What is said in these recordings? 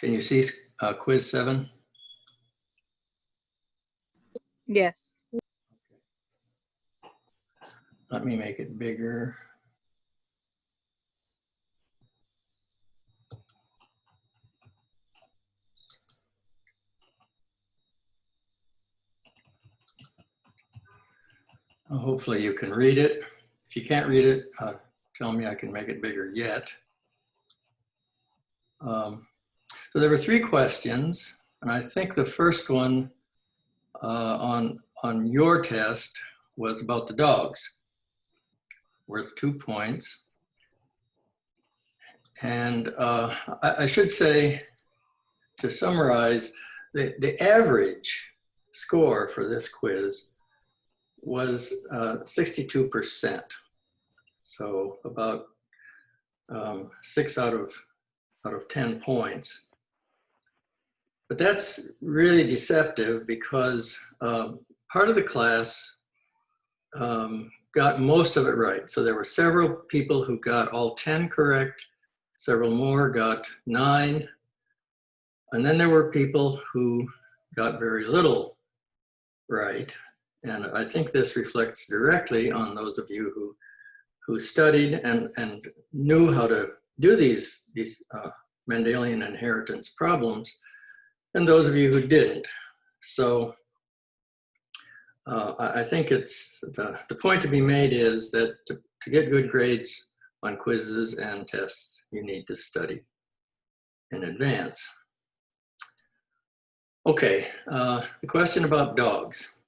Can you see quiz 7? Yes. Let me make it bigger. Hopefully you can read it. If you can't read it, tell me I can make it bigger yet. So there were 3 questions, and I think the first one on your test was about the dogs, worth 2 points. And I should say, to summarize, the average score for this quiz was 62%. So about 6 out of 10 points. But that's really deceptive because part of the class got most of it right. So there were several people who got all 10 correct, several more got 9, and then there were people who got very little right. And I think this reflects directly on those of you who studied and knew how to do these Mendelian inheritance problems, and those of you who didn't. So I think it's the point to be made is that to get good grades on quizzes and tests, you need to study in advance. Okay, the question about dogs.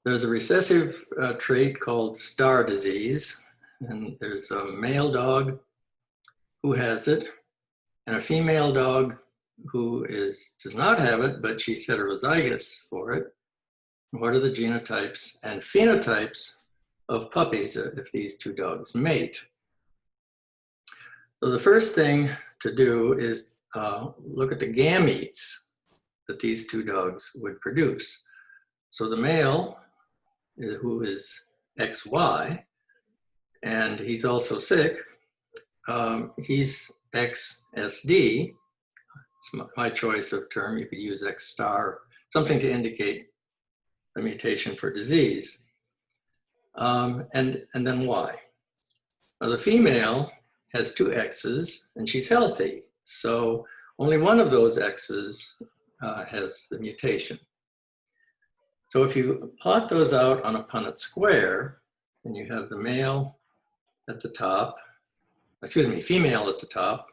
There's a recessive trait called star disease, and there's a male dog who has it, and a female dog who does not have it, but she's heterozygous for it. What are the genotypes and phenotypes of puppies if these 2 dogs mate? So the first thing to do is look at the gametes that these 2 dogs would produce. So the male, who is XY, and he's also sick, he's XSD. It's my choice of term. You could use X star, something to indicate the mutation for disease. And then Y. Now the female has 2 X's and she's healthy. So only one of those X's has the mutation. So if you plot those out on a Punnett square, and you have the male at the top, female at the top,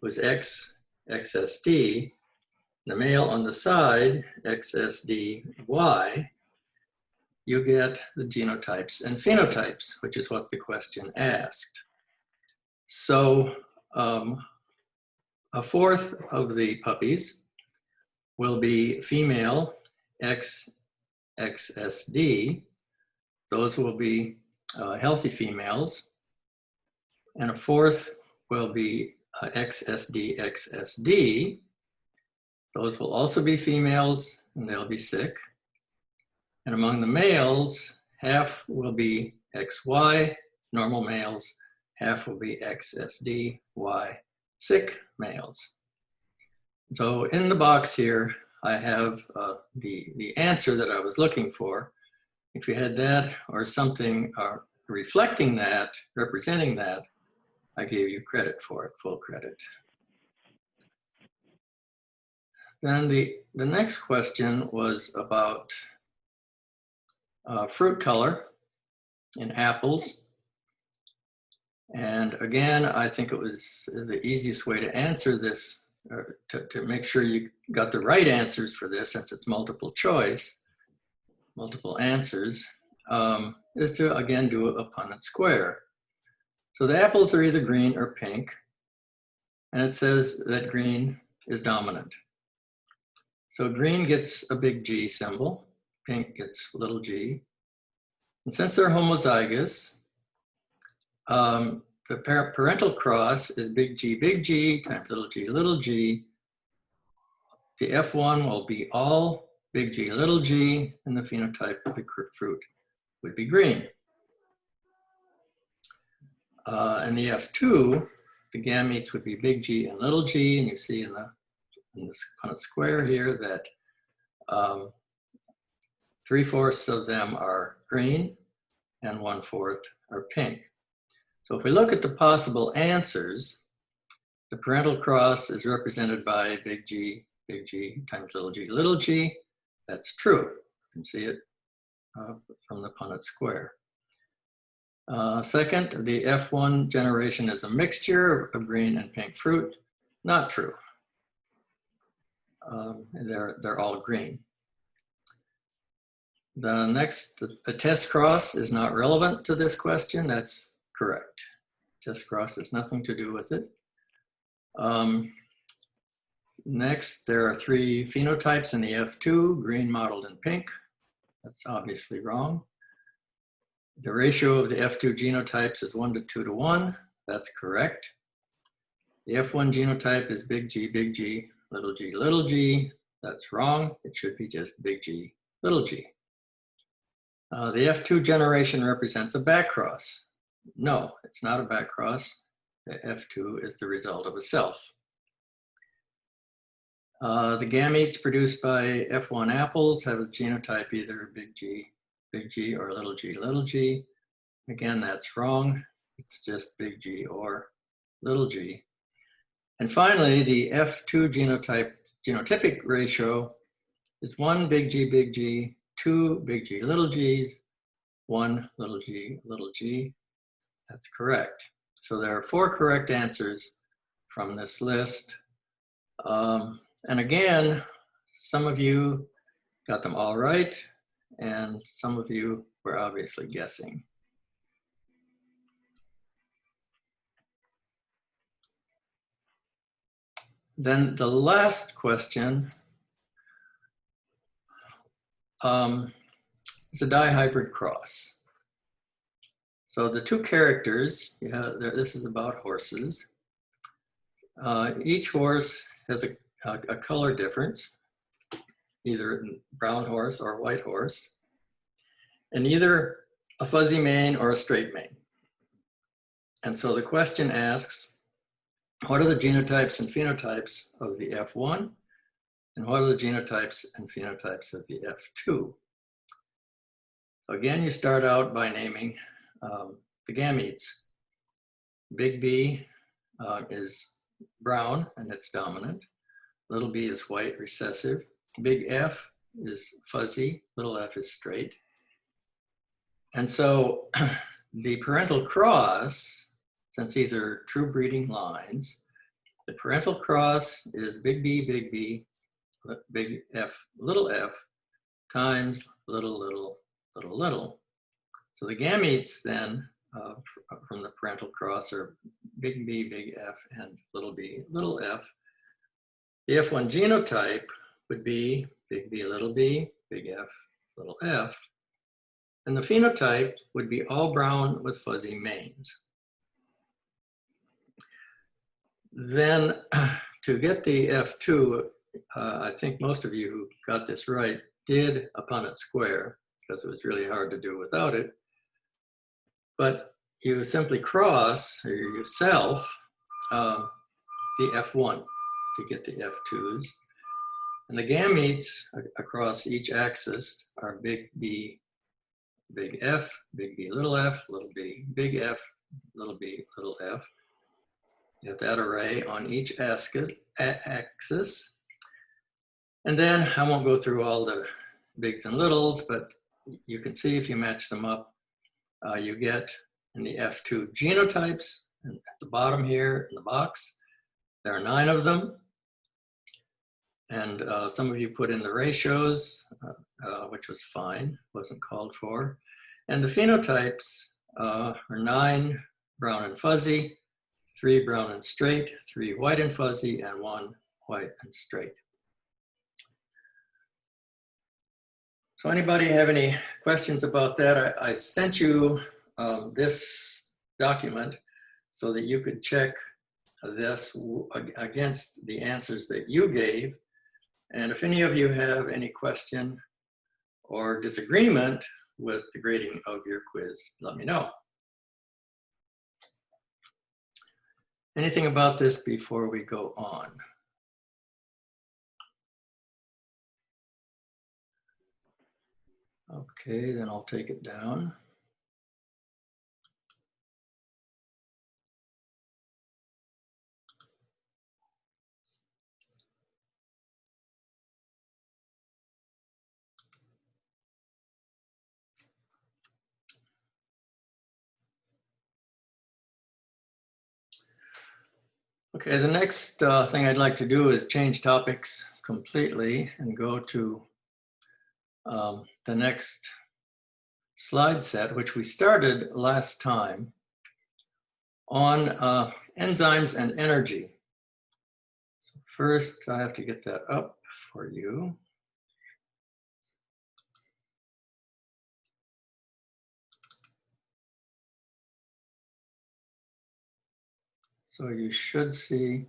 was XSD, the male on the side, XSDY, you get the genotypes and phenotypes, which is what the question asked. So a fourth of the puppies will be female XSD. Those will be healthy females. And a fourth will be XSD. Those will also be females, and they'll be sick. And among the males, half will be XY, normal males, half will be XSDY, sick males. So in the box here, I have the answer that I was looking for. If you had that or something reflecting that, representing that, I gave you credit for it, full credit. Then the next question was about fruit color in apples. And again, I think it was the easiest way to answer this, to make sure you got the right answers for this, since it's multiple choice, multiple answers, is to again do a Punnett square. So the apples are either green or pink, and it says that green is dominant. So green gets a big G symbol, pink gets little g. And since they're homozygous, the parental cross is big G times little g. The F1 will be all big G, little g, and the phenotype of the fruit would be green. And the F2 the gametes would be big G and little g, and you see in this kind of square here that 3/4 of them are green and 1/4 are pink. So if we look at the possible answers, the parental cross is represented by big G times little g. That's true. You can see it from the Punnett square. Second, the F1 generation is a mixture of green and pink fruit. Not true. They're all green. The next, the test cross is not relevant to this question. That's correct. Test cross has nothing to do with it. Next, there are 3 phenotypes in the F2, green, mottled, and pink. That's obviously wrong. The ratio of the F2 genotypes is 1 to 2 to 1. That's correct. The F1 genotype is big G, little g. That's wrong. It should be just big G, little g. The F2 generation represents a backcross. No, it's not a backcross. The F2 is the result of a self. The gametes produced by F1 apples have a genotype either big G or little g. Again, that's wrong. It's just big G or little g. And finally, the F2 genotypic ratio is 1 big G, 2 big G, little g's, 1 little g. That's correct. So there are 4 correct answers from this list. And again, some of you got them all right, and some of you were obviously guessing. Then the last question is a dihybrid cross. So the 2 characters, this is about horses. Each horse has a color difference, either brown horse or white horse, and either a fuzzy mane or a straight mane. And so the question asks, what are the genotypes and phenotypes of the F1? And what are the genotypes and phenotypes of the F2? Again, you start out by naming the gametes. Big B is brown and it's dominant. Little b is white, recessive. Big F is fuzzy, little f is straight. And so the parental cross, since these are true breeding lines, the parental cross is big B, big F, little f, times little. So the gametes then from the parental cross are big B, big F, and little b, little f. The F1 genotype would be big B, big F, little f. And the phenotype would be all brown with fuzzy manes. Then to get the F2, I think most of you who got this right did a Punnett square, because it was really hard to do without it. But you simply cross, or you self, the F1 to get the F2s. And the gametes across each axis are big B, big F, big B, little b, big F, little b, little f. You have that array on each axis. And then I won't go through all the bigs and littles, but you can see if you match them up, you get in the F2 genotypes, and at the bottom here in the box, there are 9 of them. And some of you put in the ratios, which was fine, wasn't called for. And the phenotypes are 9 brown and fuzzy, 3 brown and straight, 3 white and fuzzy, and 1 white and straight. So anybody have any questions about that? I sent you this document so that you could check this against the answers that you gave. And if any of you have any question or disagreement with the grading of your quiz, let me know. Anything about this before we go on? Okay, then I'll take it down. Okay, the next thing I'd like to do is change topics completely and go to the next slide set, which we started last time on enzymes and energy. So first, I have to get that up for you. So you should see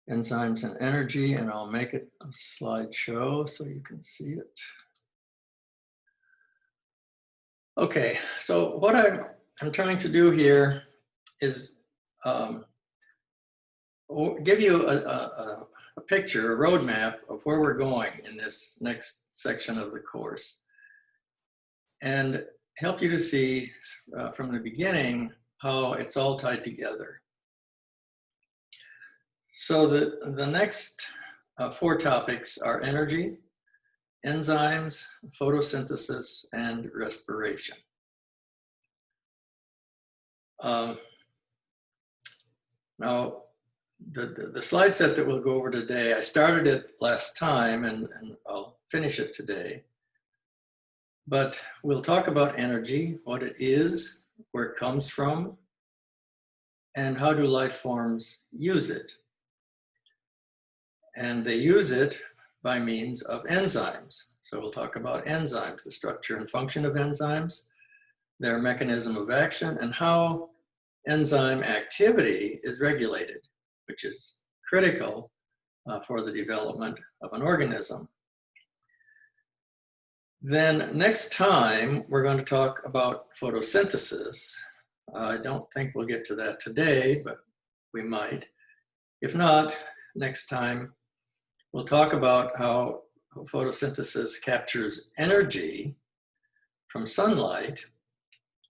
enzymes and energy, and I'll make it a slideshow so you can see it. Okay, so what I'm trying to do here is give you a picture, a roadmap of where we're going in this next section of the course, and help you to see from the beginning how it's all tied together. So the next 4 topics are energy, enzymes, photosynthesis, and respiration. Now, the slide set that we'll go over today, I started it last time and I'll finish it today. But we'll talk about energy, what it is, where it comes from, and how do life forms use it. And they use it by means of enzymes. So we'll talk about enzymes, the structure and function of enzymes, their mechanism of action, and how enzyme activity is regulated, which is critical for the development of an organism. Then next time, we're going to talk about photosynthesis. I don't think we'll get to that today, but we might. If not, next time, we'll talk about how photosynthesis captures energy from sunlight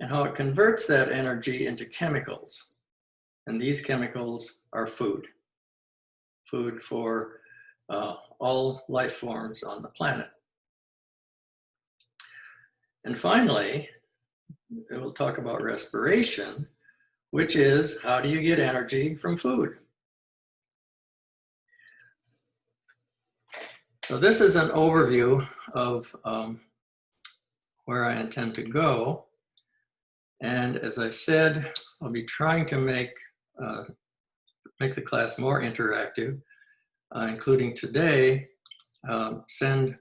and how it converts that energy into chemicals. And these chemicals are food for all life forms on the planet. And finally, we'll talk about respiration, which is how do you get energy from food? So this is an overview of where I intend to go. And as I said, I'll be trying to make the class more interactive, including today, send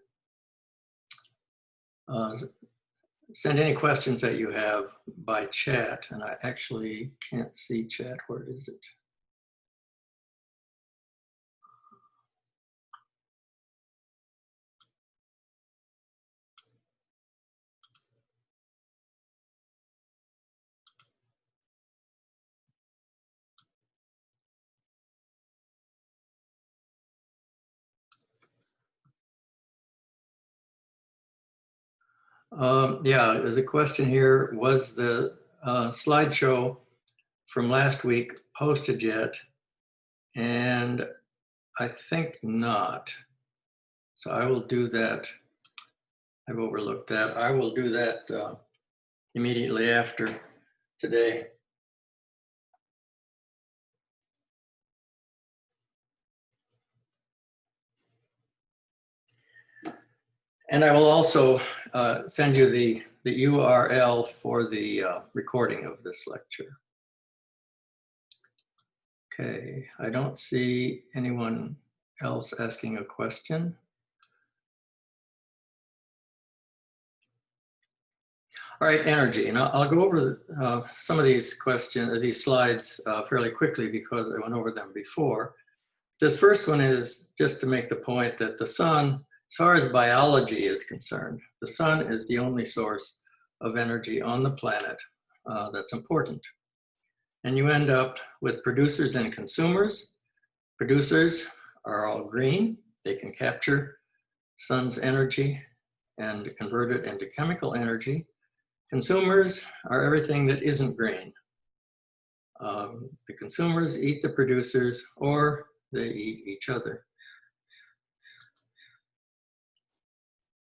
any questions that you have by chat. And I actually can't see chat. Where is it? Yeah, there's a question here. Was the slideshow from last week posted yet? And I think not. So I will do that. I've overlooked that. I will do that immediately after today. And I will also send you the URL for the recording of this lecture. Okay, I don't see anyone else asking a question. All right, energy, and I'll go over some of these slides fairly quickly because I went over them before. This first one is just to make the point that the sun, as far as biology is concerned, the sun is the only source of energy on the planet that's important. And you end up with producers and consumers. Producers are all green. They can capture sun's energy and convert it into chemical energy. Consumers are everything that isn't green. The consumers eat the producers or they eat each other.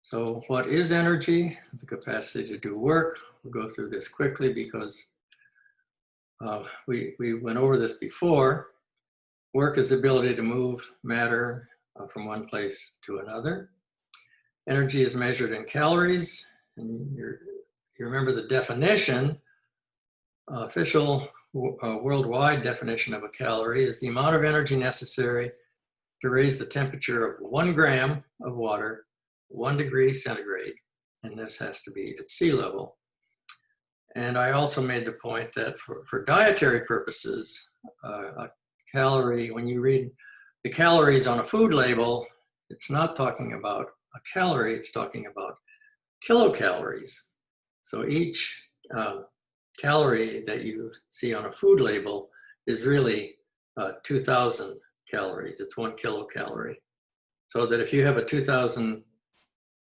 So what is energy? The capacity to do work. We'll go through this quickly because we went over this before. Work is the ability to move matter from one place to another. Energy is measured in calories. And you remember the definition, official worldwide definition of a calorie is the amount of energy necessary to raise the temperature of 1 gram of water 1 degree centigrade, and this has to be at sea level. And I also made the point that for dietary purposes, a calorie, when you read the calories on a food label, it's not talking about a calorie, it's talking about kilocalories. So each calorie that you see on a food label is really 2,000 calories. It's 1 kilocalorie. So that if you have a 2,000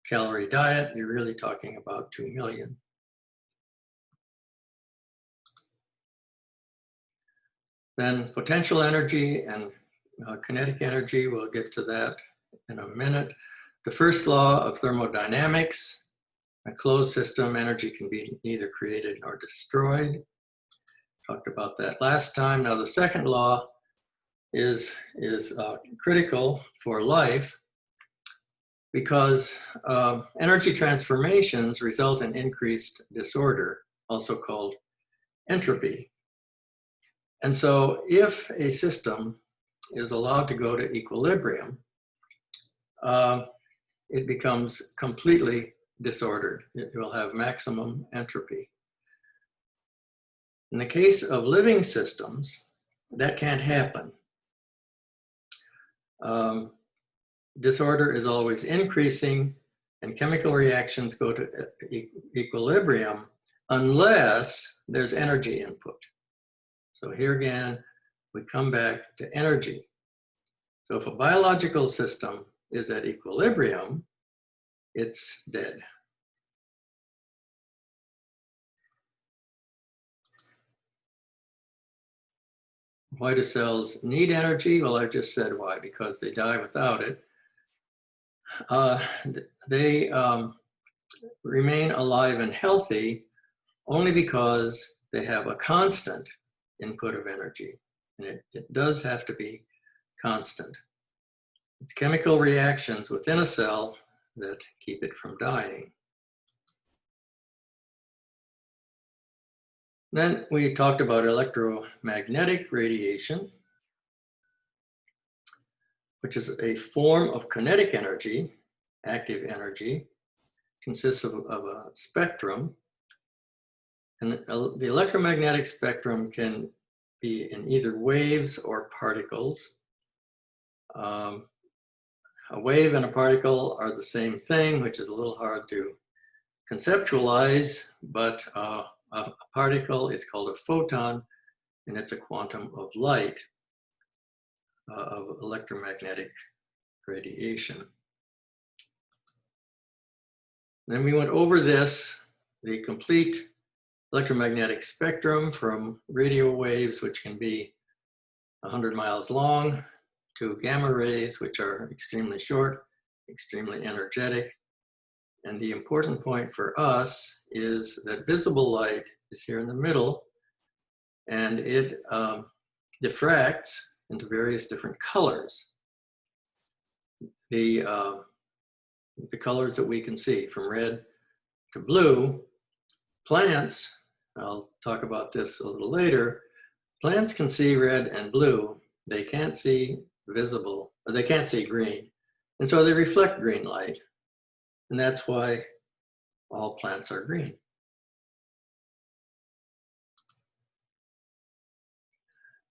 calorie diet, you're really talking about 2 million. Then potential energy and kinetic energy, we'll get to that in a minute. The first law of thermodynamics, a closed system, energy can be neither created nor destroyed. Talked about that last time. Now the second law is critical for life because energy transformations result in increased disorder, also called entropy. And so if a system is allowed to go to equilibrium, it becomes completely disordered. It will have maximum entropy. In the case of living systems, that can't happen. Disorder is always increasing and chemical reactions go to equilibrium unless there's energy input. So here again, we come back to energy. So if a biological system is at equilibrium, it's dead. Why do cells need energy? Well, I just said why, because they die without it. They remain alive and healthy only because they have a constant input of energy. And it does have to be constant. It's chemical reactions within a cell that keep it from dying. Then we talked about electromagnetic radiation, which is a form of kinetic energy, active energy, consists of a spectrum. And the electromagnetic spectrum can be in either waves or particles. A wave and a particle are the same thing, which is a little hard to conceptualize, but a particle is called a photon, and it's a quantum of light, of electromagnetic radiation. Then we went over this, the complete electromagnetic spectrum from radio waves, which can be 100 miles long, to gamma rays, which are extremely short, extremely energetic. And the important point for us is that visible light is here in the middle, and it diffracts into various different colors. The colors that we can see, from red to blue. Plants, I'll talk about this a little later, plants can see red and blue. They can't see visible, or they can't see green. And so they reflect green light. And that's why all plants are green.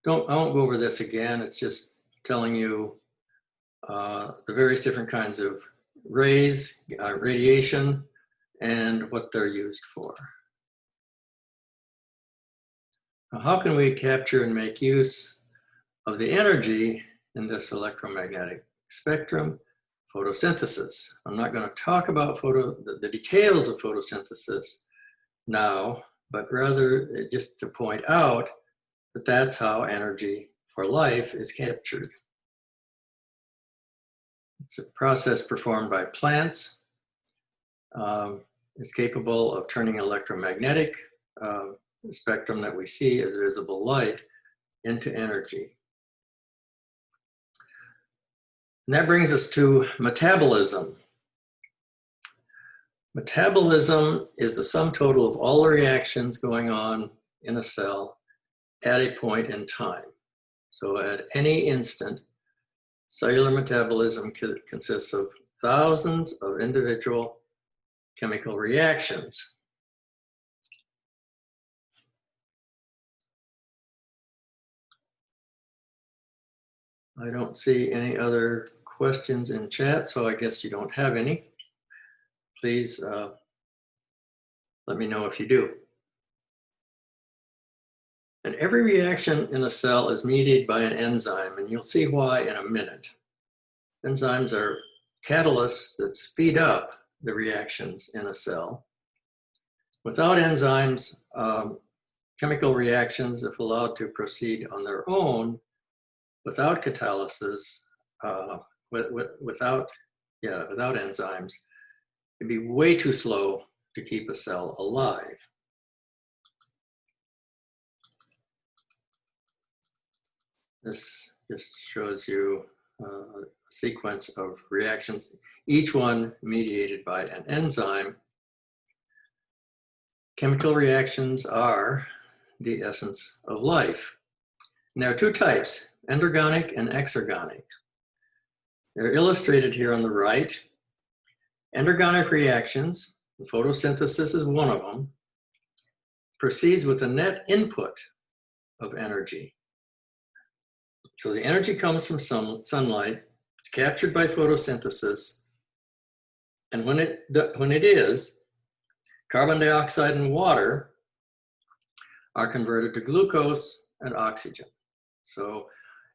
I won't go over this again. It's just telling you the various different kinds of rays, radiation, and what they're used for. Now, how can we capture and make use of the energy in this electromagnetic spectrum? Photosynthesis. I'm not going to talk about the details of photosynthesis now, but rather just to point out that that's how energy for life is captured. It's a process performed by plants. It's capable of turning electromagnetic spectrum that we see as visible light into energy. And that brings us to metabolism. Metabolism is the sum total of all the reactions going on in a cell at a point in time. So at any instant, cellular metabolism consists of thousands of individual chemical reactions. I don't see any other questions in chat, so I guess you don't have any. Please let me know if you do. And every reaction in a cell is mediated by an enzyme, and you'll see why in a minute. Enzymes are catalysts that speed up the reactions in a cell. Without enzymes, chemical reactions, if allowed to proceed on their own, without catalysis, without enzymes, it'd be way too slow to keep a cell alive. This just shows you a sequence of reactions, each one mediated by an enzyme. Chemical reactions are the essence of life. And there are two types, endergonic and exergonic. They're illustrated here on the right. Endergonic reactions, and photosynthesis is one of them, proceeds with a net input of energy. So the energy comes from sunlight, it's captured by photosynthesis, and when it is, carbon dioxide and water are converted to glucose and oxygen. So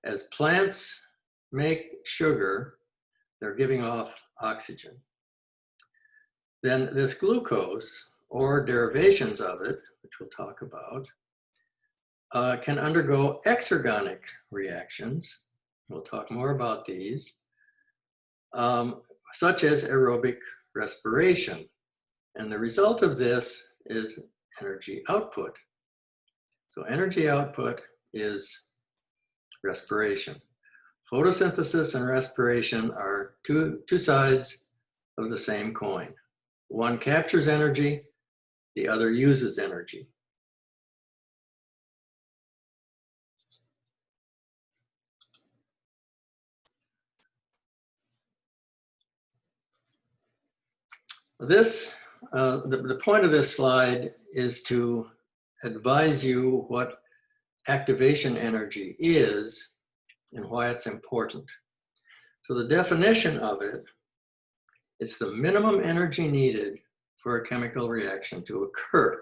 as plants make sugar, they're giving off oxygen. Then this glucose, or derivations of it, which we'll talk about, can undergo exergonic reactions. We'll talk more about these, such as aerobic respiration. And the result of this is energy output. So energy output is respiration. Photosynthesis and respiration are two sides of the same coin. One captures energy, the other uses energy. The point of this slide is to advise you what activation energy is and why it's important. So the definition of it, it's the minimum energy needed for a chemical reaction to occur.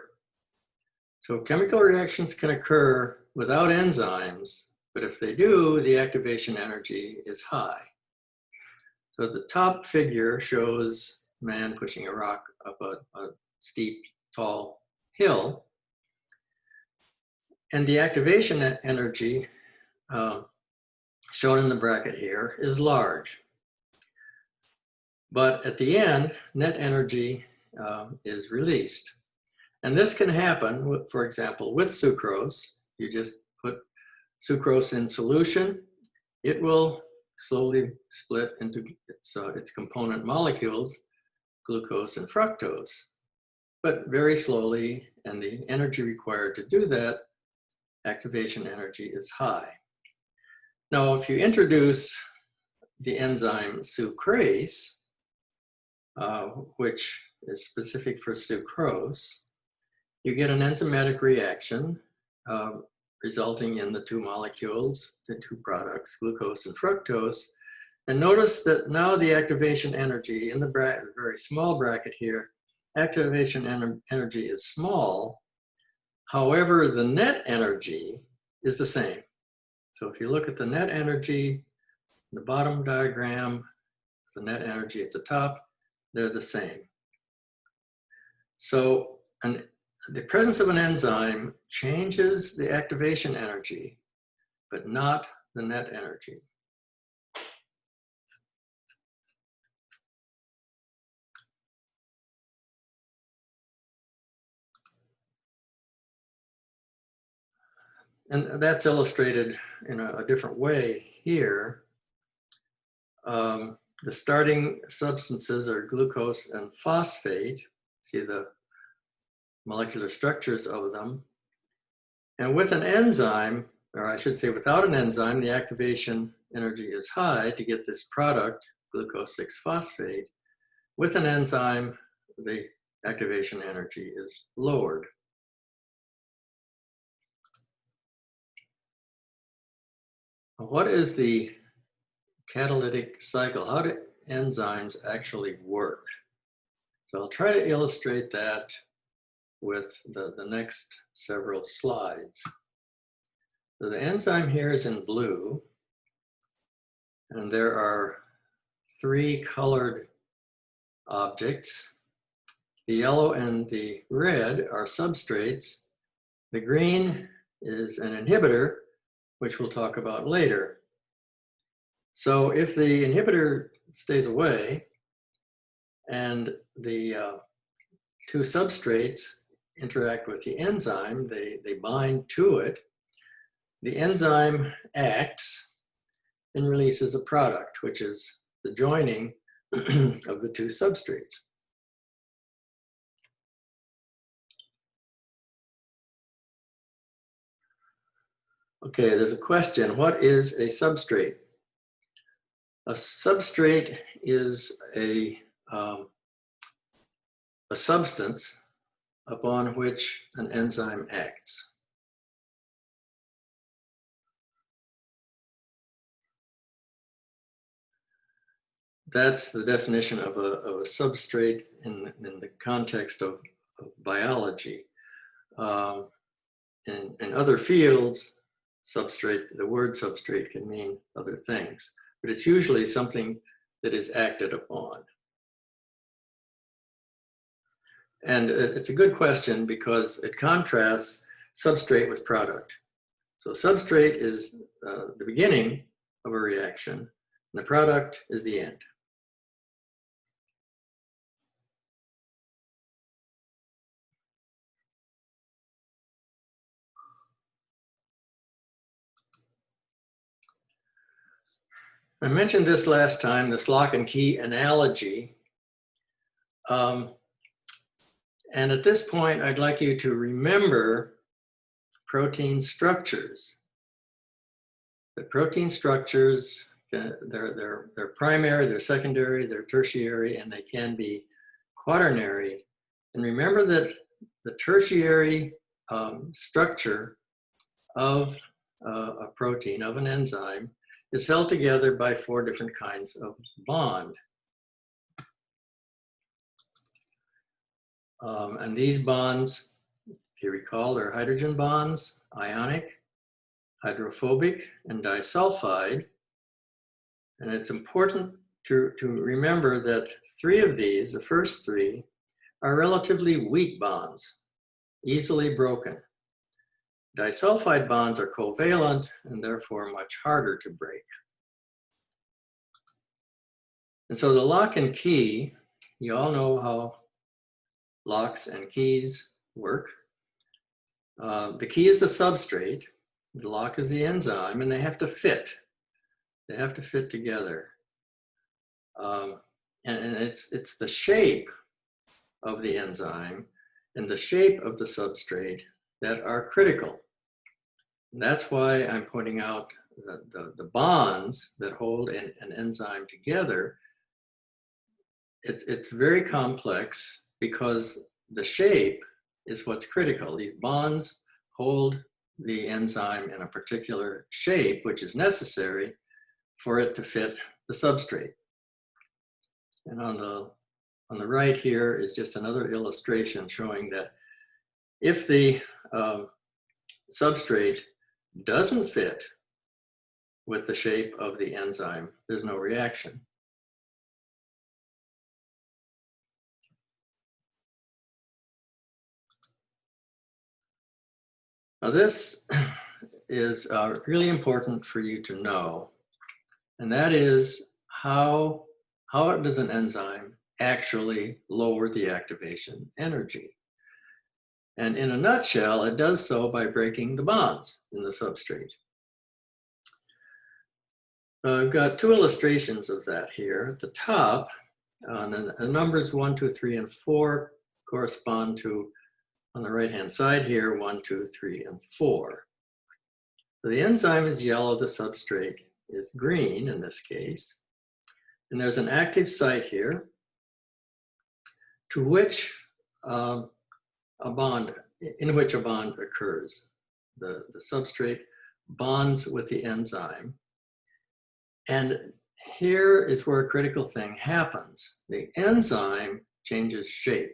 So chemical reactions can occur without enzymes, but if they do, the activation energy is high. So the top figure shows a man pushing a rock up a steep, tall hill. And the activation energy shown in the bracket here is large. But at the end, net energy is released. And this can happen, for example, with sucrose. You just put sucrose in solution. It will slowly split into its component molecules, glucose and fructose, but very slowly, and the energy required to do that, activation energy, is high. Now, if you introduce the enzyme sucrase, which is specific for sucrose, you get an enzymatic reaction resulting in the two molecules, the two products, glucose and fructose. And notice that now the activation energy in the very small bracket here, activation energy is small. However, the net energy is the same. So if you look at the net energy, the bottom diagram, the net energy at the top, they're the same. So the presence of an enzyme changes the activation energy, but not the net energy. And that's illustrated in a different way here. The starting substances are glucose and phosphate. See the molecular structures of them. And with an enzyme, or I should say without an enzyme, the activation energy is high to get this product, glucose 6-phosphate. With an enzyme, the activation energy is lowered. What is the catalytic cycle? How do enzymes actually work? So I'll try to illustrate that with the next several slides. So the enzyme here is in blue, and there are 3 colored objects. The yellow and the red are substrates. The green is an inhibitor, which we'll talk about later. So if the inhibitor stays away and the 2 substrates interact with the enzyme, they bind to it, the enzyme acts and releases a product, which is the joining of the 2 substrates. Okay, there's a question. What is a substrate? A substrate is a substance upon which an enzyme acts. That's the definition of a substrate in the context of biology. In other fields, substrate, the word substrate can mean other things, but it's usually something that is acted upon. And it's a good question because it contrasts substrate with product. So substrate is the beginning of a reaction, and the product is the end. I mentioned this last time, this lock and key analogy. And at this point, I'd like you to remember protein structures. The protein structures, they're primary, they're secondary, they're tertiary, and they can be quaternary. And remember that the tertiary structure of a protein, of an enzyme, is held together by 4 different kinds of bond. And these bonds, if you recall, are hydrogen bonds, ionic, hydrophobic, and disulfide. And it's important to remember that 3 of these, the first 3, are relatively weak bonds, easily broken. Disulfide bonds are covalent and therefore much harder to break. And so the lock and key, you all know how locks and keys work. The key is the substrate, the lock is the enzyme, and they have to fit. They have to fit together. And it's the shape of the enzyme and the shape of the substrate that are critical. And that's why I'm pointing out the bonds that hold an enzyme together. It's very complex because the shape is what's critical. These bonds hold the enzyme in a particular shape, which is necessary for it to fit the substrate. And on the right here is just another illustration showing that if the substrate doesn't fit with the shape of the enzyme, there's no reaction. Now this is really important for you to know, and that is how does an enzyme actually lower the activation energy? And in a nutshell, it does so by breaking the bonds in the substrate. I've got two illustrations of that here. At the top, the numbers 1, 2, 3, and 4 correspond to, on the right-hand side here, 1, 2, 3, and 4. So the enzyme is yellow, the substrate is green in this case. And there's an active site here to which in which a bond occurs. The substrate bonds with the enzyme. And here is where a critical thing happens. The enzyme changes shape.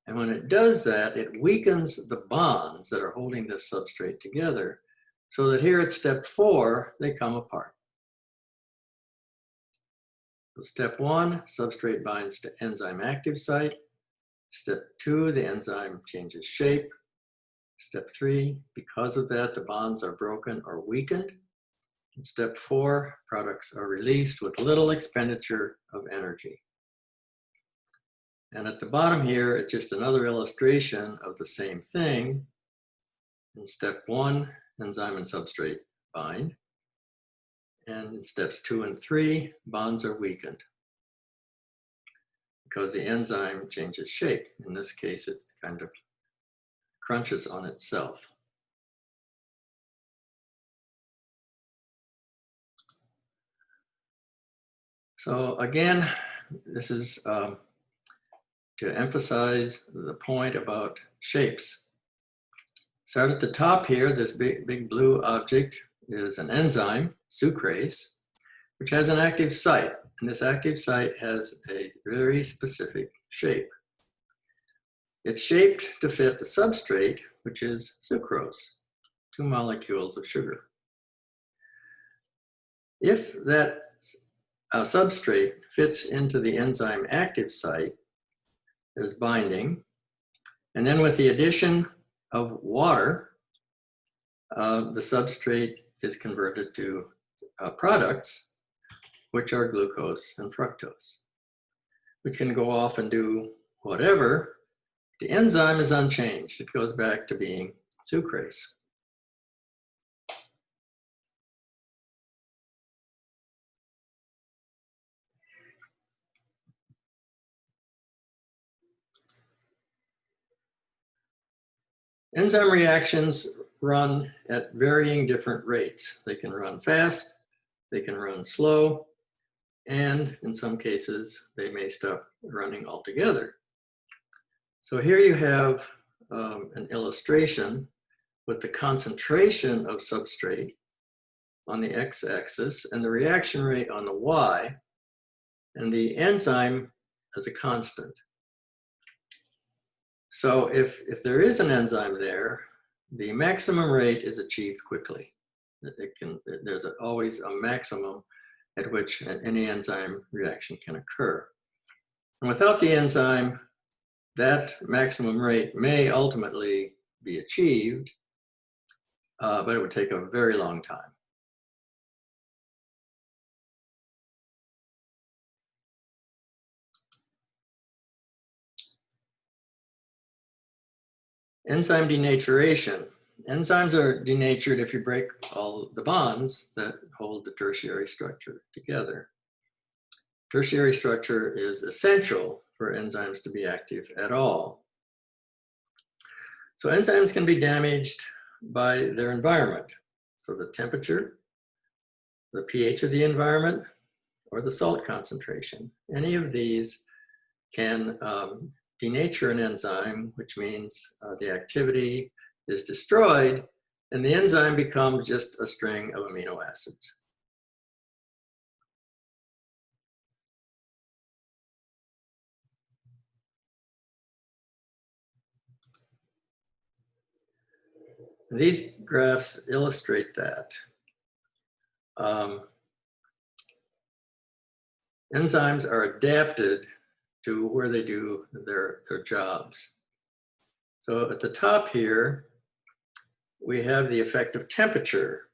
And when it does that, it weakens the bonds that are holding this substrate together so that here at step 4, they come apart. So step 1, substrate binds to enzyme active site. Step 2, the enzyme changes shape. Step 3, because of that, the bonds are broken or weakened. In step 4, products are released with little expenditure of energy. And at the bottom here, it's just another illustration of the same thing. In step 1, enzyme and substrate bind. And in steps 2 and 3, bonds are weakened because the enzyme changes shape. In this case, it kind of crunches on itself. So again, this is to emphasize the point about shapes. Start at the top here, this big blue object is an enzyme, sucrase, which has an active site. And this active site has a very specific shape. It's shaped to fit the substrate, which is sucrose, 2 molecules of sugar. If that substrate fits into the enzyme active site, there's binding. And then with the addition of water, the substrate is converted to products, which are glucose and fructose, which can go off and do whatever. The enzyme is unchanged. It goes back to being sucrase. Enzyme reactions run at varying different rates. They can run fast, they can run slow, and in some cases, they may stop running altogether. So here you have an illustration with the concentration of substrate on the x-axis and the reaction rate on the y, and the enzyme as a constant. So if there is an enzyme there, the maximum rate is achieved quickly. There's always a maximum at which any enzyme reaction can occur. And without the enzyme, that maximum rate may ultimately be achieved, but it would take a very long time. Enzyme denaturation. Enzymes are denatured if you break all the bonds that hold the tertiary structure together. Tertiary structure is essential for enzymes to be active at all. So enzymes can be damaged by their environment. So the temperature, the pH of the environment, or the salt concentration. Any of these can denature an enzyme, which means the activity is destroyed and the enzyme becomes just a string of amino acids. These graphs illustrate that. Enzymes are adapted to where they do their jobs. So at the top here, we have the effect of temperature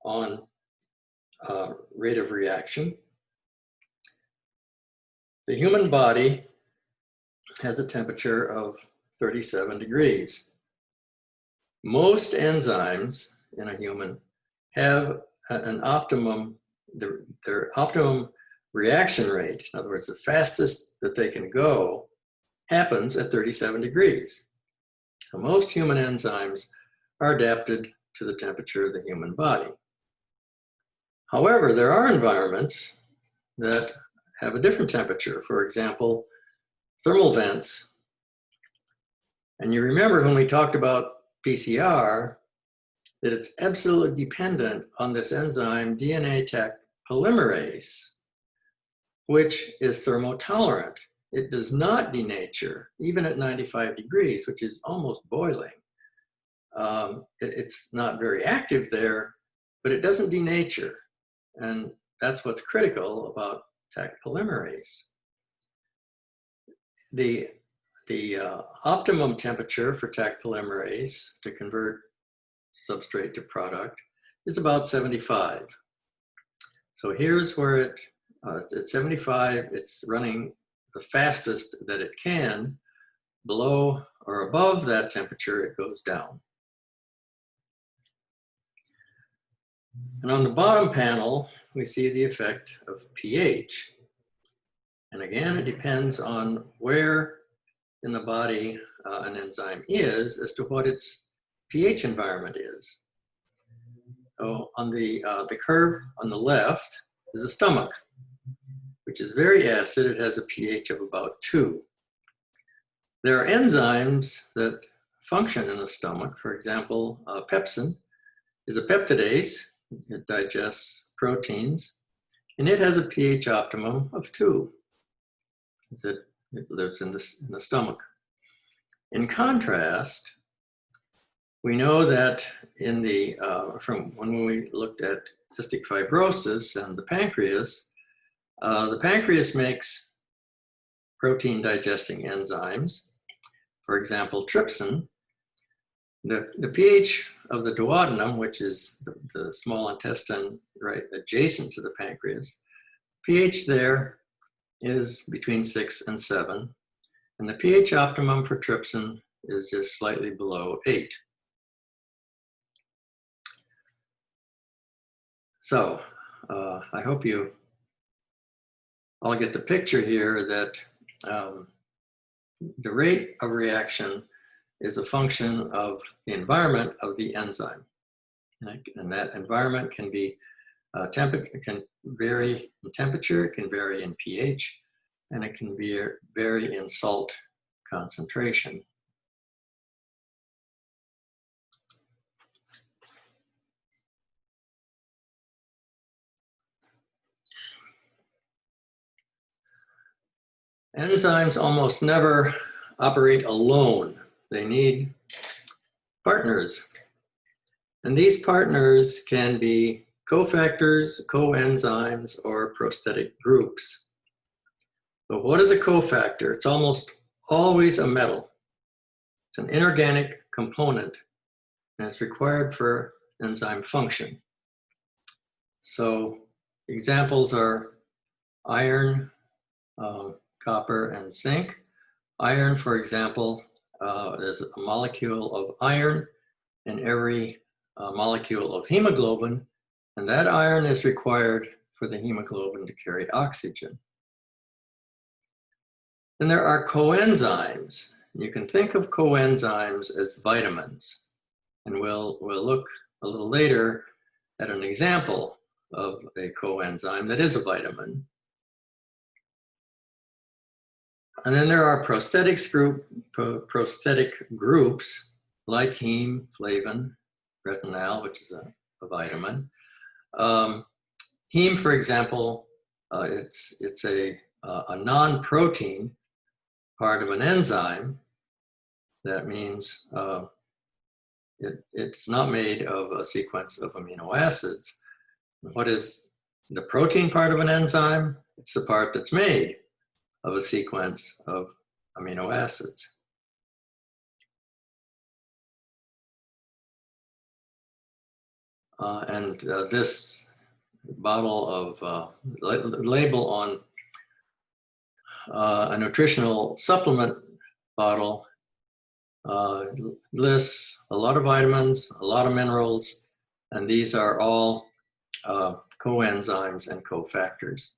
on rate of reaction. The human body has a temperature of 37 degrees. Most enzymes in a human have an optimum, their optimum reaction rate, in other words, the fastest that they can go, happens at 37 degrees. So most human enzymes are adapted to the temperature of the human body. However, there are environments that have a different temperature. For example, thermal vents. And you remember when we talked about PCR, that it's absolutely dependent on this enzyme DNA Taq polymerase, which is thermotolerant. It does not denature, even at 95 degrees, which is almost boiling. It's not very active there, but it doesn't denature. And that's what's critical about Taq polymerase. The optimum temperature for Taq polymerase to convert substrate to product is about 75. So here's where at 75, it's running the fastest that it can. Below or above that temperature, it goes down. And on the bottom panel, we see the effect of pH. And again, it depends on where in the body an enzyme is as to what its pH environment is. So on the curve on the left is the stomach, which is very acid. It has a pH of about 2. There are enzymes that function in the stomach. For example, pepsin is a peptidase. It digests proteins, and it has a pH optimum of 2. It lives in the stomach. In contrast, we know that from when we looked at cystic fibrosis and the pancreas makes protein digesting enzymes. For example, trypsin. The pH of the duodenum, which is the small intestine right adjacent to the pancreas, pH there is between 6 and 7. And the pH optimum for trypsin is just slightly below 8. So I hope you all get the picture here that the rate of reaction is a function of the environment of the enzyme. And that environment can be can vary in temperature, it can vary in pH, and it can vary in salt concentration. Enzymes almost never operate alone. They need partners. And these partners can be cofactors, coenzymes, or prosthetic groups. But what is a cofactor? It's almost always a metal. It's an inorganic component, and it's required for enzyme function. So examples are iron, copper, and zinc. Iron, for example, is a molecule of iron in every molecule of hemoglobin, and that iron is required for the hemoglobin to carry oxygen. Then there are coenzymes. You can think of coenzymes as vitamins, and we'll look a little later at an example of a coenzyme that is a vitamin. And then there are prosthetic groups like heme, flavin, retinal, which is a vitamin. Heme, for example, it's a non-protein part of an enzyme. That means it's not made of a sequence of amino acids. What is the protein part of an enzyme? It's the part that's made of a sequence of amino acids. This bottle of label on a nutritional supplement bottle lists a lot of vitamins, a lot of minerals, and these are all coenzymes and cofactors.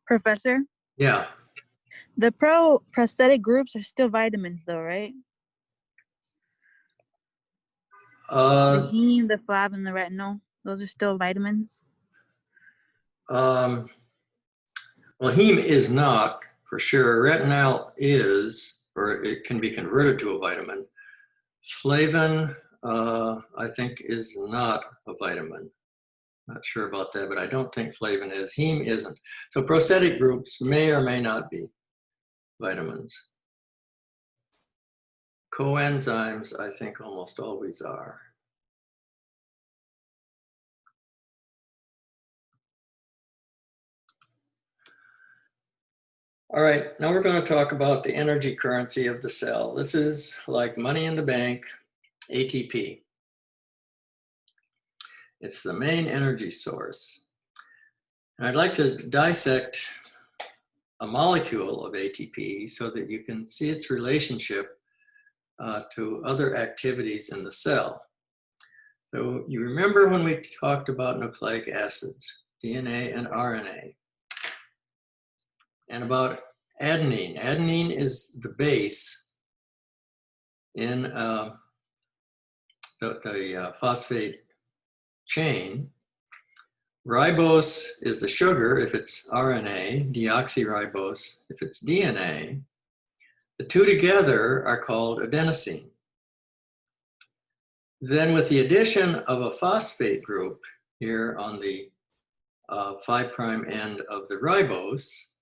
Professor, Yeah. the prosthetic groups are still vitamins though, right? The heme, the flav, and the retinol, those are still vitamins? Well, heme is not, for sure. Retinol is, or it can be converted to a vitamin. Flavin, I think, is not a vitamin. Not sure about that, but I don't think flavin is. Heme isn't. So prosthetic groups may or may not be vitamins. Coenzymes, I think, almost always are. All right, now we're going to talk about the energy currency of the cell. This is like money in the bank, ATP. It's the main energy source. And I'd like to dissect a molecule of ATP so that you can see its relationship to other activities in the cell. So you remember when we talked about nucleic acids, DNA and RNA, and about adenine. Adenine is the base in the phosphate chain. Ribose is the sugar if it's RNA, deoxyribose if it's DNA. The two together are called adenosine. Then with the addition of a phosphate group here on the 5' end of the ribose,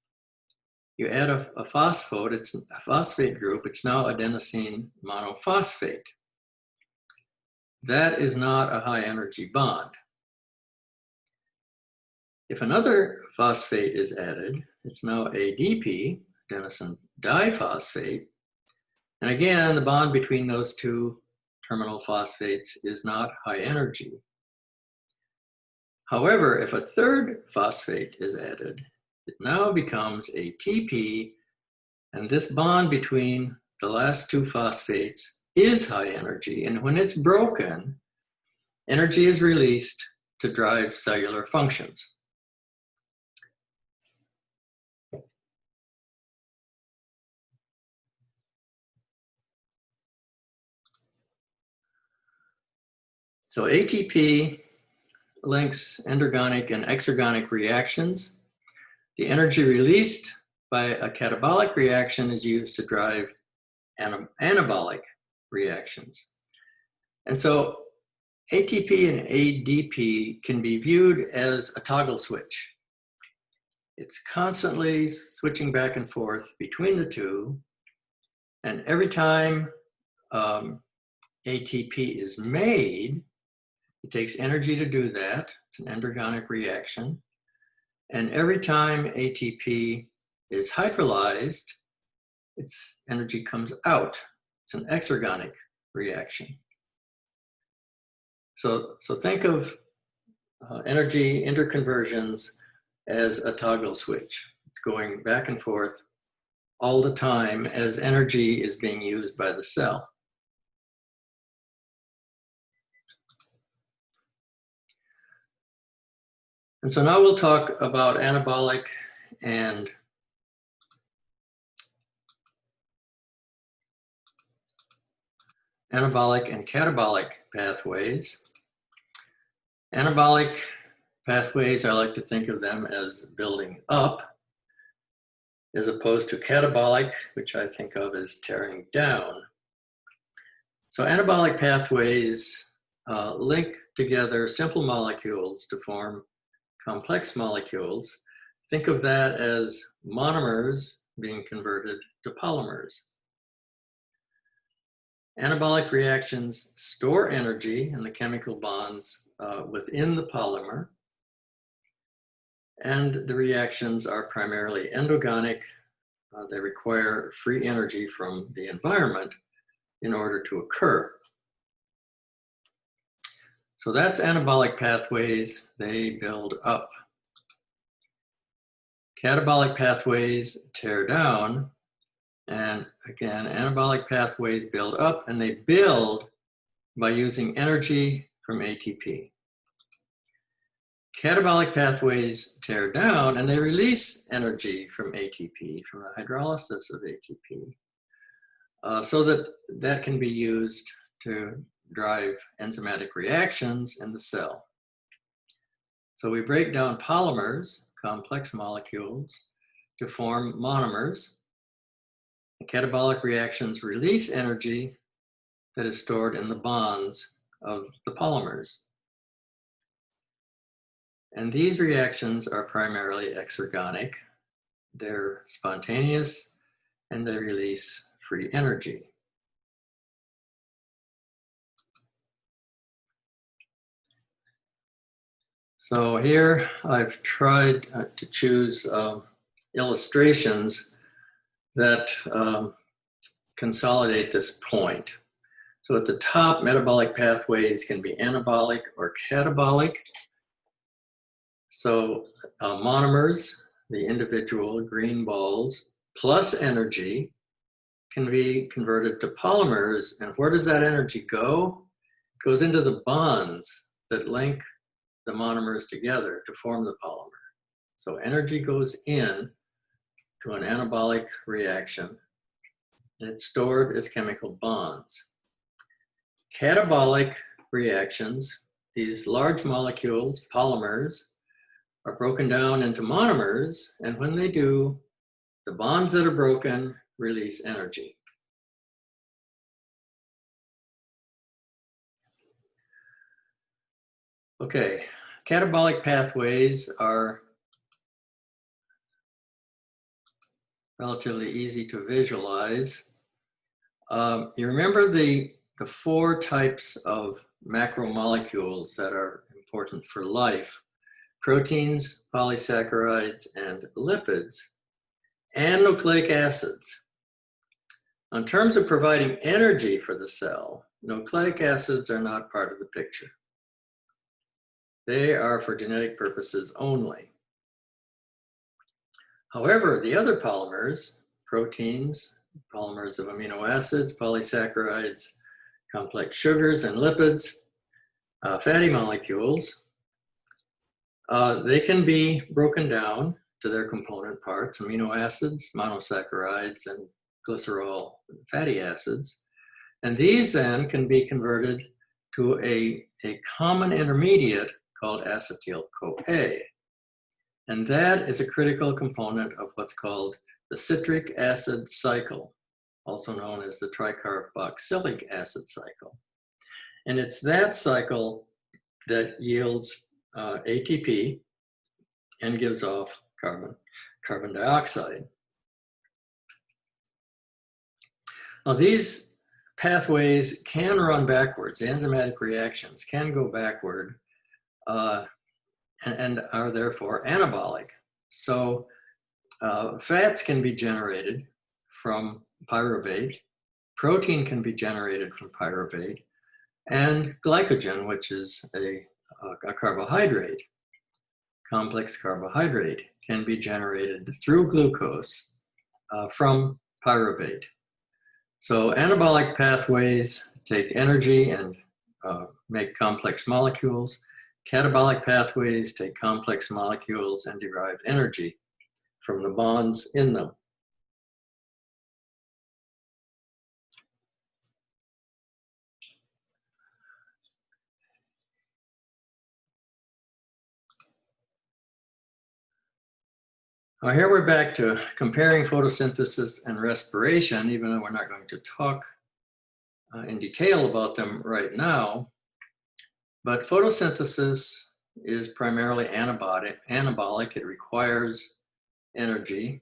you add a phosphate, it's a phosphate group, it's now adenosine monophosphate. That is not a high energy bond. If another phosphate is added, it's now ADP, adenosine diphosphate. And again, the bond between those two terminal phosphates is not high energy. However, if a third phosphate is added, it now becomes ATP, and this bond between the last two phosphates is high energy. And when it's broken, energy is released to drive cellular functions. So ATP links endergonic and exergonic reactions. The energy released by a catabolic reaction is used to drive anabolic reactions. And so ATP and ADP can be viewed as a toggle switch. It's constantly switching back and forth between the two. And every time ATP is made, it takes energy to do that. It's an endergonic reaction. And every time ATP is hydrolyzed, its energy comes out. It's an exergonic reaction. So think of energy interconversions as a toggle switch. It's going back and forth all the time as energy is being used by the cell. And so now we'll talk about anabolic and catabolic pathways. Anabolic pathways, I like to think of them as building up, as opposed to catabolic, which I think of as tearing down. So anabolic pathways link together simple molecules to form complex molecules. Think of that as monomers being converted to polymers. Anabolic reactions store energy in the chemical bonds within the polymer, and the reactions are primarily endogonic. They require free energy from the environment in order to occur. So that's anabolic pathways. They build up. Catabolic pathways tear down. And again, anabolic pathways build up, and they build by using energy from ATP. Catabolic pathways tear down, and they release energy from ATP, from the hydrolysis of ATP, so that can be used to drive enzymatic reactions in the cell. So we break down polymers, complex molecules, to form monomers. Catabolic reactions release energy that is stored in the bonds of the polymers. And these reactions are primarily exergonic. They're spontaneous, and they release free energy. So here I've tried to choose illustrations that consolidate this point. So at the top, metabolic pathways can be anabolic or catabolic. So monomers, the individual green balls, plus energy can be converted to polymers. And where does that energy go? It goes into the bonds that link the monomers together to form the polymer. So energy goes in to an anabolic reaction, and it's stored as chemical bonds. Catabolic reactions, these large molecules, polymers, are broken down into monomers, and when they do, the bonds that are broken release energy. Okay, catabolic pathways are relatively easy to visualize. You remember the four types of macromolecules that are important for life: proteins, polysaccharides, and lipids, and nucleic acids. In terms of providing energy for the cell, nucleic acids are not part of the picture. They are for genetic purposes only. However, the other polymers, proteins, polymers of amino acids, polysaccharides, complex sugars, and lipids, fatty molecules, they can be broken down to their component parts: amino acids, monosaccharides, and glycerol fatty acids. And these then can be converted to a common intermediate called acetyl-CoA. And that is a critical component of what's called the citric acid cycle, also known as the tricarboxylic acid cycle. And it's that cycle that yields ATP and gives off carbon dioxide. Now, these pathways can run backwards. The enzymatic reactions can go backward and are therefore anabolic. So fats can be generated from pyruvate, protein can be generated from pyruvate, and glycogen, which is a carbohydrate, complex carbohydrate, can be generated through glucose from pyruvate. So anabolic pathways take energy and make complex molecules. Catabolic pathways take complex molecules and derive energy from the bonds in them. Now here we're back to comparing photosynthesis and respiration, even though we're not going to talk in detail about them right now. But photosynthesis is primarily anabolic. It requires energy.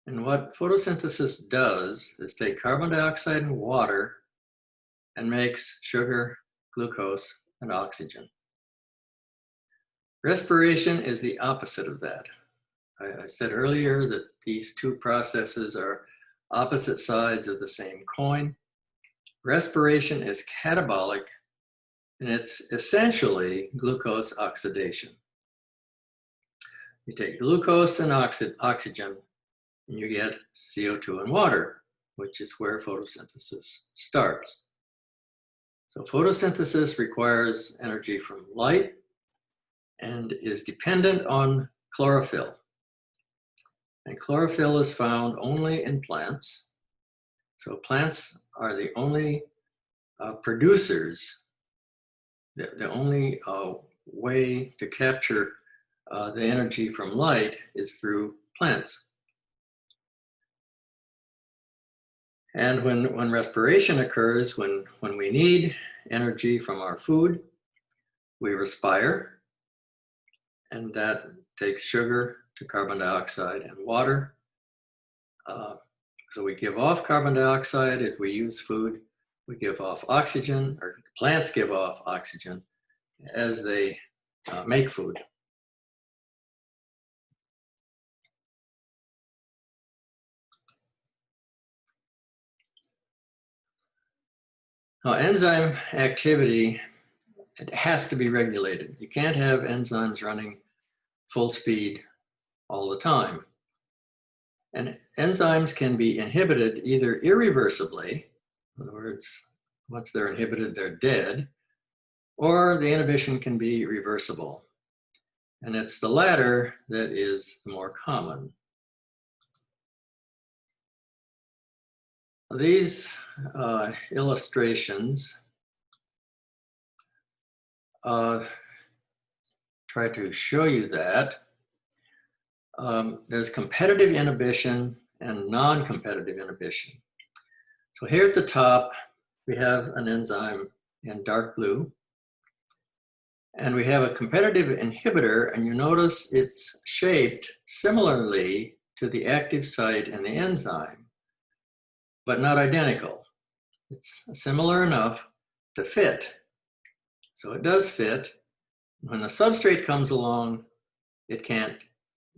And what photosynthesis does is take carbon dioxide and water and makes sugar, glucose, and oxygen. Respiration is the opposite of that. I said earlier that these two processes are opposite sides of the same coin. Respiration is catabolic, and it's essentially glucose oxidation. You take glucose and oxygen, and you get CO2 and water, which is where photosynthesis starts. So photosynthesis requires energy from light and is dependent on chlorophyll. And chlorophyll is found only in plants. So plants are the only producers, the only way to capture the energy from light is through plants. And when respiration occurs, when we need energy from our food, we respire, and that takes sugar to carbon dioxide and water. So we give off carbon dioxide as we use food. We give off oxygen, or plants give off oxygen as they make food. Now, enzyme activity, it has to be regulated. You can't have enzymes running full speed all the time. And enzymes can be inhibited either irreversibly, in other words, once they're inhibited, they're dead, or the inhibition can be reversible. And it's the latter that is the more common. These illustrations try to show you that. There's competitive inhibition and non-competitive inhibition. So here at the top, we have an enzyme in dark blue, and we have a competitive inhibitor, and you notice it's shaped similarly to the active site in the enzyme, but not identical. It's similar enough to fit. So it does fit. When the substrate comes along, it can't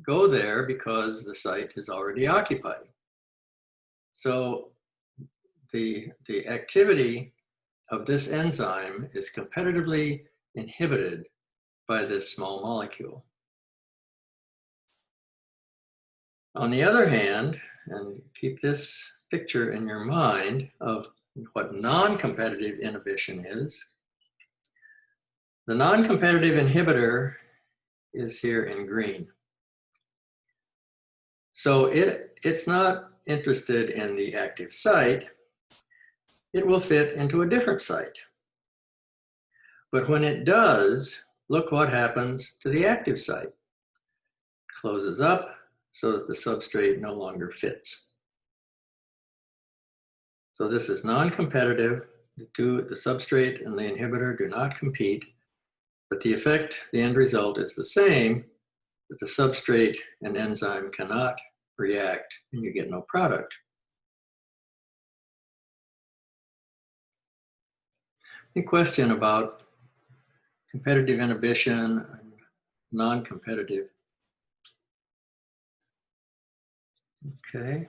go there because the site is already occupied. So the activity of this enzyme is competitively inhibited by this small molecule. On the other hand, and keep this picture in your mind of what non-competitive inhibition is, the non-competitive inhibitor is here in green. So it's not interested in the active site. It will fit into a different site. But when it does, look what happens to the active site. It closes up so that the substrate no longer fits. So this is non-competitive. The substrate and the inhibitor do not compete, but the effect, the end result is the same, that the substrate and enzyme cannot react and you get no product. Any question about competitive inhibition and non-competitive? Okay.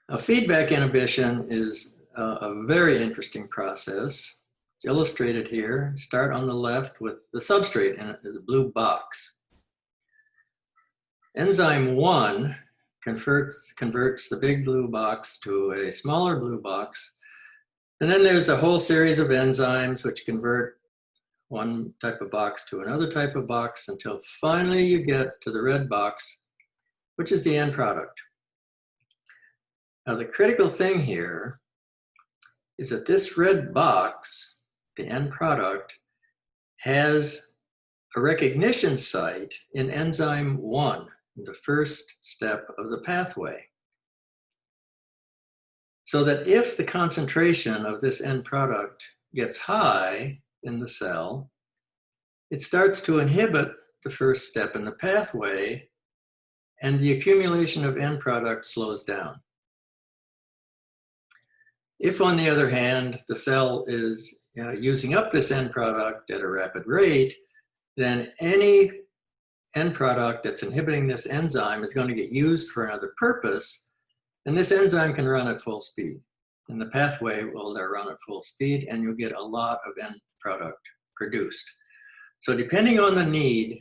Now, feedback inhibition is a very interesting process. It's illustrated here. Start on the left with the substrate in a blue box. Enzyme 1 converts the big blue box to a smaller blue box. And then there's a whole series of enzymes which convert one type of box to another type of box until finally you get to the red box, which is the end product. Now, the critical thing here is that this red box, the end product, has a recognition site in enzyme 1, the first step of the pathway. So that if the concentration of this end product gets high in the cell, it starts to inhibit the first step in the pathway, and the accumulation of end product slows down. If, on the other hand, the cell is using up this end product at a rapid rate, then any end product that's inhibiting this enzyme is going to get used for another purpose, and this enzyme can run at full speed. And the pathway will run at full speed, and you'll get a lot of end product produced. So depending on the need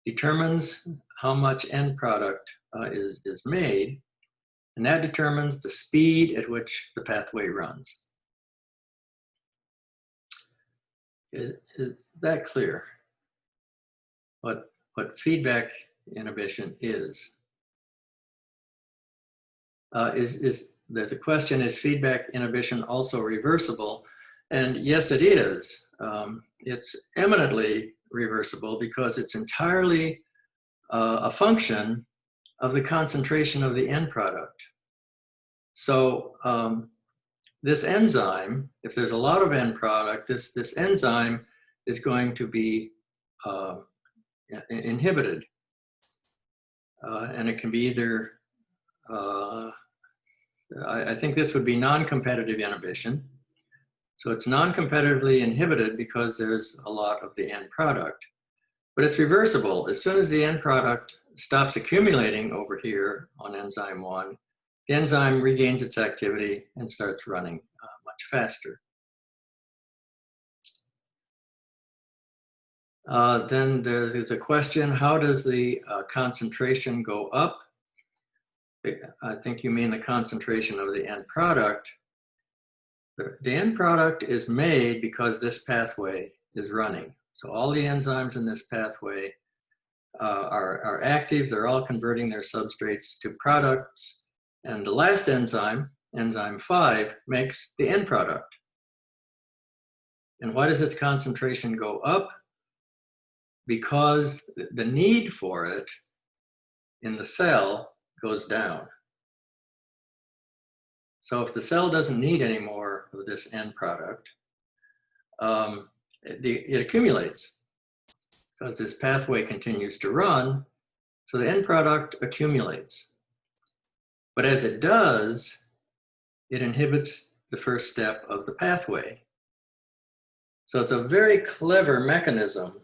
determines how much end product is made, and that determines the speed at which the pathway runs. Is that clear? What feedback inhibition is? There's a question, is feedback inhibition also reversible? And yes, it is. It's eminently reversible because it's entirely a function of the concentration of the end product. So this enzyme, if there's a lot of end product, this enzyme is going to be inhibited. And it can be either, I think this would be non-competitive inhibition. So it's non-competitively inhibited because there's a lot of the end product. But it's reversible. As soon as the end product stops accumulating over here on enzyme 1, the enzyme regains its activity and starts running much faster. Then there's a question, how does the concentration go up? I think you mean the concentration of the end product. The end product is made because this pathway is running. So all the enzymes in this pathway are active. They're all converting their substrates to products. And the last enzyme, enzyme 5, makes the end product. And why does its concentration go up? Because the need for it in the cell goes down. So if the cell doesn't need any more of this end product, it accumulates because this pathway continues to run, so the end product accumulates. But as it does, it inhibits the first step of the pathway. So it's a very clever mechanism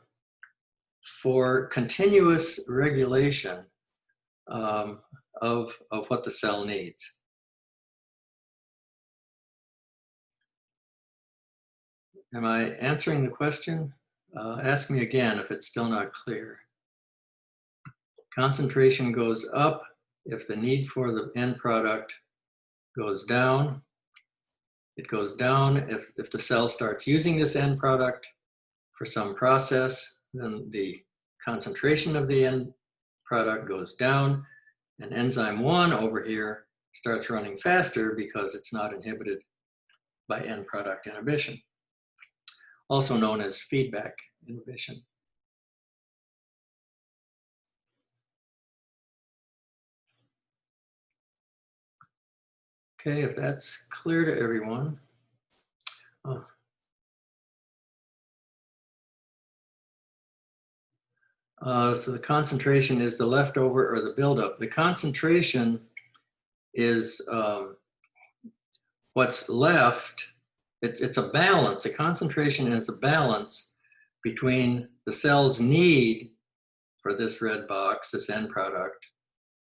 for continuous regulation of what the cell needs. Am I answering the question? Ask me again if it's still not clear. Concentration goes up if the need for the end product goes down. It goes down if the cell starts using this end product for some process, then the concentration of the end product goes down, and enzyme 1 over here starts running faster because it's not inhibited by end product inhibition, also known as feedback inhibition. Okay, if that's clear to everyone. So the concentration is the leftover or the buildup. The concentration is what's left. It's a balance. The concentration is a balance between the cell's need for this red box, this end product.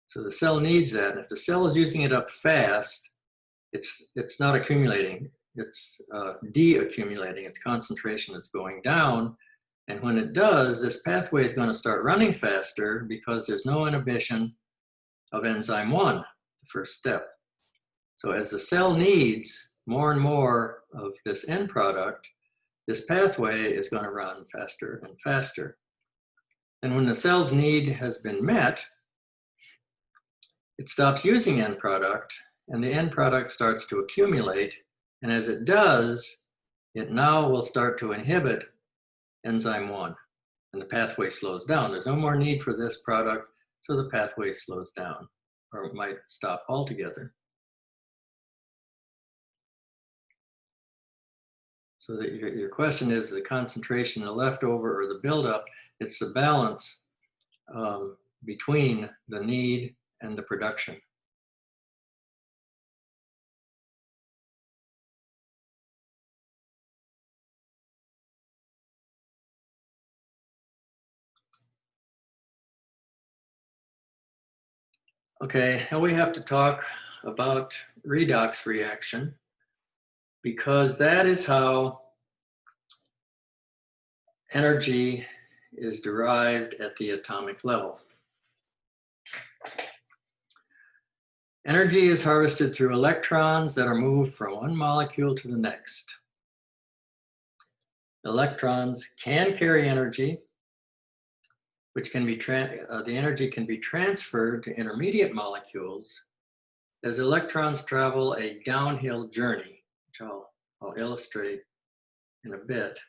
So the cell needs that, and if the cell is using it up fast, it's not accumulating. It's de-accumulating. Its concentration is going down. And when it does, this pathway is going to start running faster because there's no inhibition of enzyme 1, the first step. So as the cell needs more and more of this end product, this pathway is going to run faster and faster. And when the cell's need has been met, it stops using end product, and the end product starts to accumulate. And as it does, it now will start to inhibit enzyme 1, and the pathway slows down. There's no more need for this product, so the pathway slows down, or it might stop altogether. So that your question is the concentration, the leftover, or the buildup. It's the balance between the need and the production. Okay, now we have to talk about redox reaction, because that is how energy is derived at the atomic level. Energy is harvested through electrons that are moved from one molecule to the next. Electrons can carry energy, which can be the energy can be transferred to intermediate molecules as electrons travel a downhill journey, which I'll illustrate in a bit.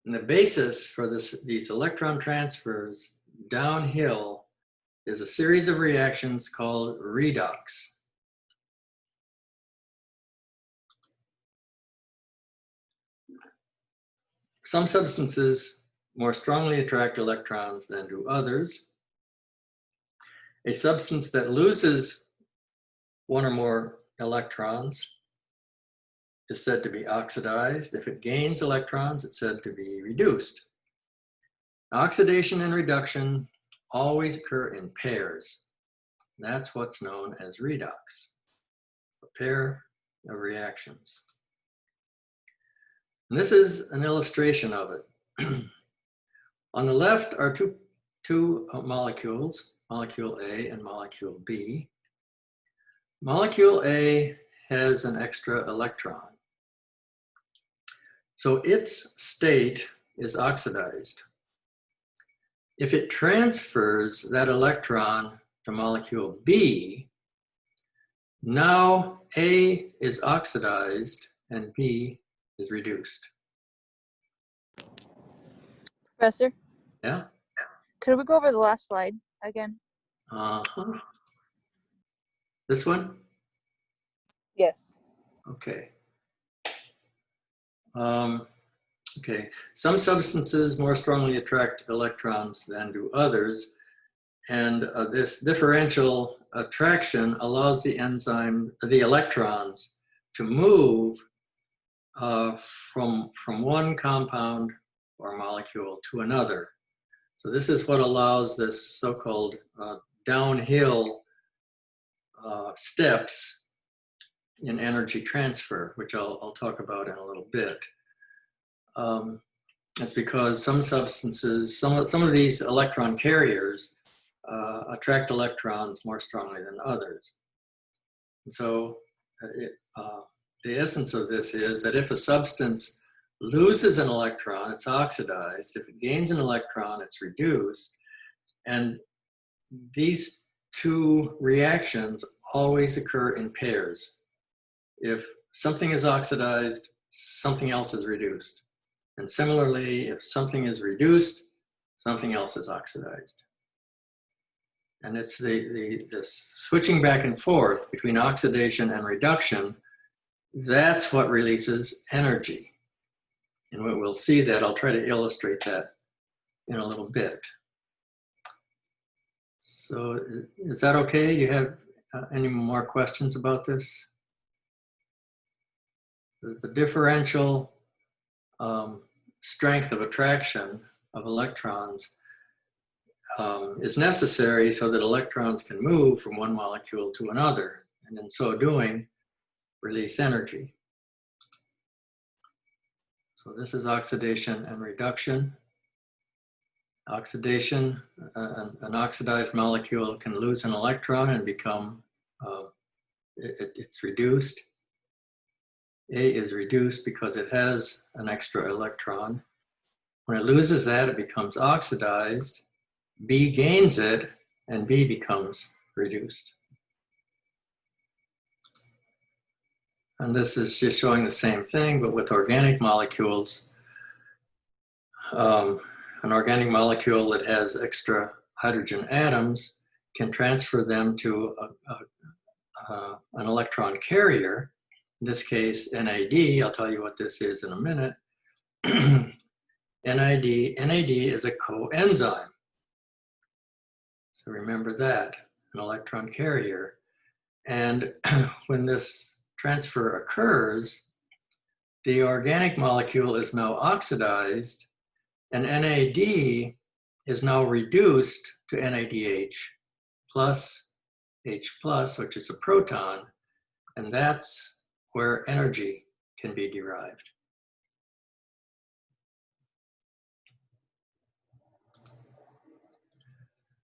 And the basis for these electron transfers downhill is a series of reactions called redox. Some substances more strongly attract electrons than do others. A substance that loses one or more electrons is said to be oxidized. If it gains electrons, it's said to be reduced. Oxidation and reduction always occur in pairs. That's what's known as redox, a pair of reactions. And this is an illustration of it. On the left are two molecules, molecule A and molecule B. Molecule A has an extra electron. So its state is oxidized. If it transfers that electron to molecule B, now A is oxidized and B is reduced. Professor, Yeah? could we go over the last slide again? Uh-huh. This one? Yes. Okay. Okay. Some substances more strongly attract electrons than do others. And this differential attraction allows the electrons to move from one compound or molecule to another. So this is what allows this so-called downhill steps in energy transfer, which I'll talk about in a little bit. It's because some substances, some of these electron carriers attract electrons more strongly than others. And so the essence of this is that if a substance loses an electron, it's oxidized. If it gains an electron, it's reduced. And these two reactions always occur in pairs. If something is oxidized, something else is reduced. And similarly, if something is reduced, something else is oxidized. And it's this switching back and forth between oxidation and reduction, that's what releases energy. And we'll see that. I'll try to illustrate that in a little bit. So is that okay? Do you have any more questions about this? The differential strength of attraction of electrons is necessary so that electrons can move from one molecule to another, and in so doing, release energy. So this is oxidation and reduction. Oxidation, an oxidized molecule can lose an electron and become, it's reduced. A is reduced because it has an extra electron. When it loses that, it becomes oxidized. B gains it, and B becomes reduced. And this is just showing the same thing, but with organic molecules. An organic molecule that has extra hydrogen atoms can transfer them to an electron carrier, in this case, NAD. I'll tell you what this is in a minute. NAD is a coenzyme. So remember that, an electron carrier. And when this transfer occurs, the organic molecule is now oxidized, and NAD is now reduced to NADH plus H plus, which is a proton, and that's where energy can be derived.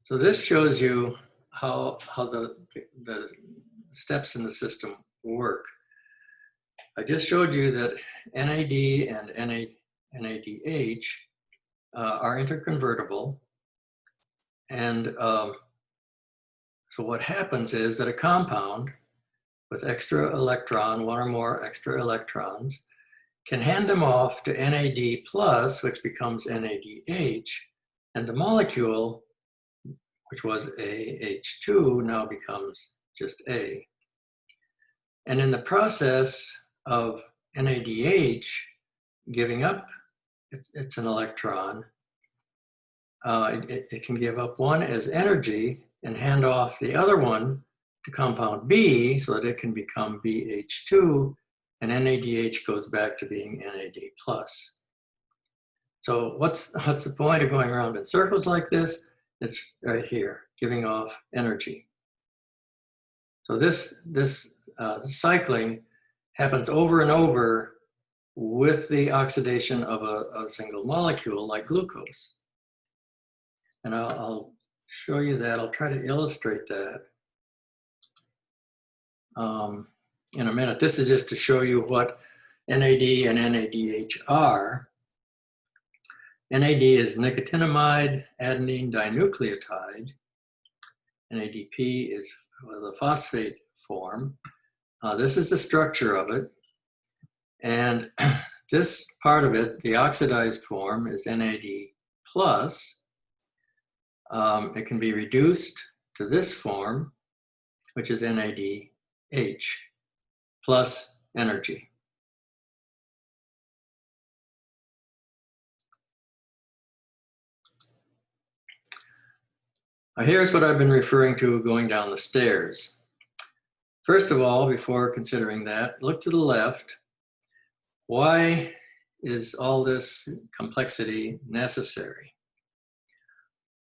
So this shows you how the steps in the system work. I just showed you that NAD and NADH are interconvertible. And so what happens is that a compound with extra electron, one or more extra electrons, can hand them off to NAD plus, which becomes NADH, and the molecule, which was AH2, now becomes just A. And in the process of NADH giving up it's an electron, it can give up one as energy and hand off the other one to compound B so that it can become BH2, and NADH goes back to being NAD plus. So what's the point of going around in circles like this? It's right here, giving off energy. So this cycling happens over and over with the oxidation of a single molecule like glucose. And I'll show you that. I'll try to illustrate that in a minute. This is just to show you what NAD and NADH are. NAD is nicotinamide adenine dinucleotide. NADP is the phosphate form. This is the structure of it. And this part of it, the oxidized form, is NAD plus. It can be reduced to this form, which is NADH plus energy. Now here's what I've been referring to going down the stairs. First of all, before considering that, look to the left. Why is all this complexity necessary?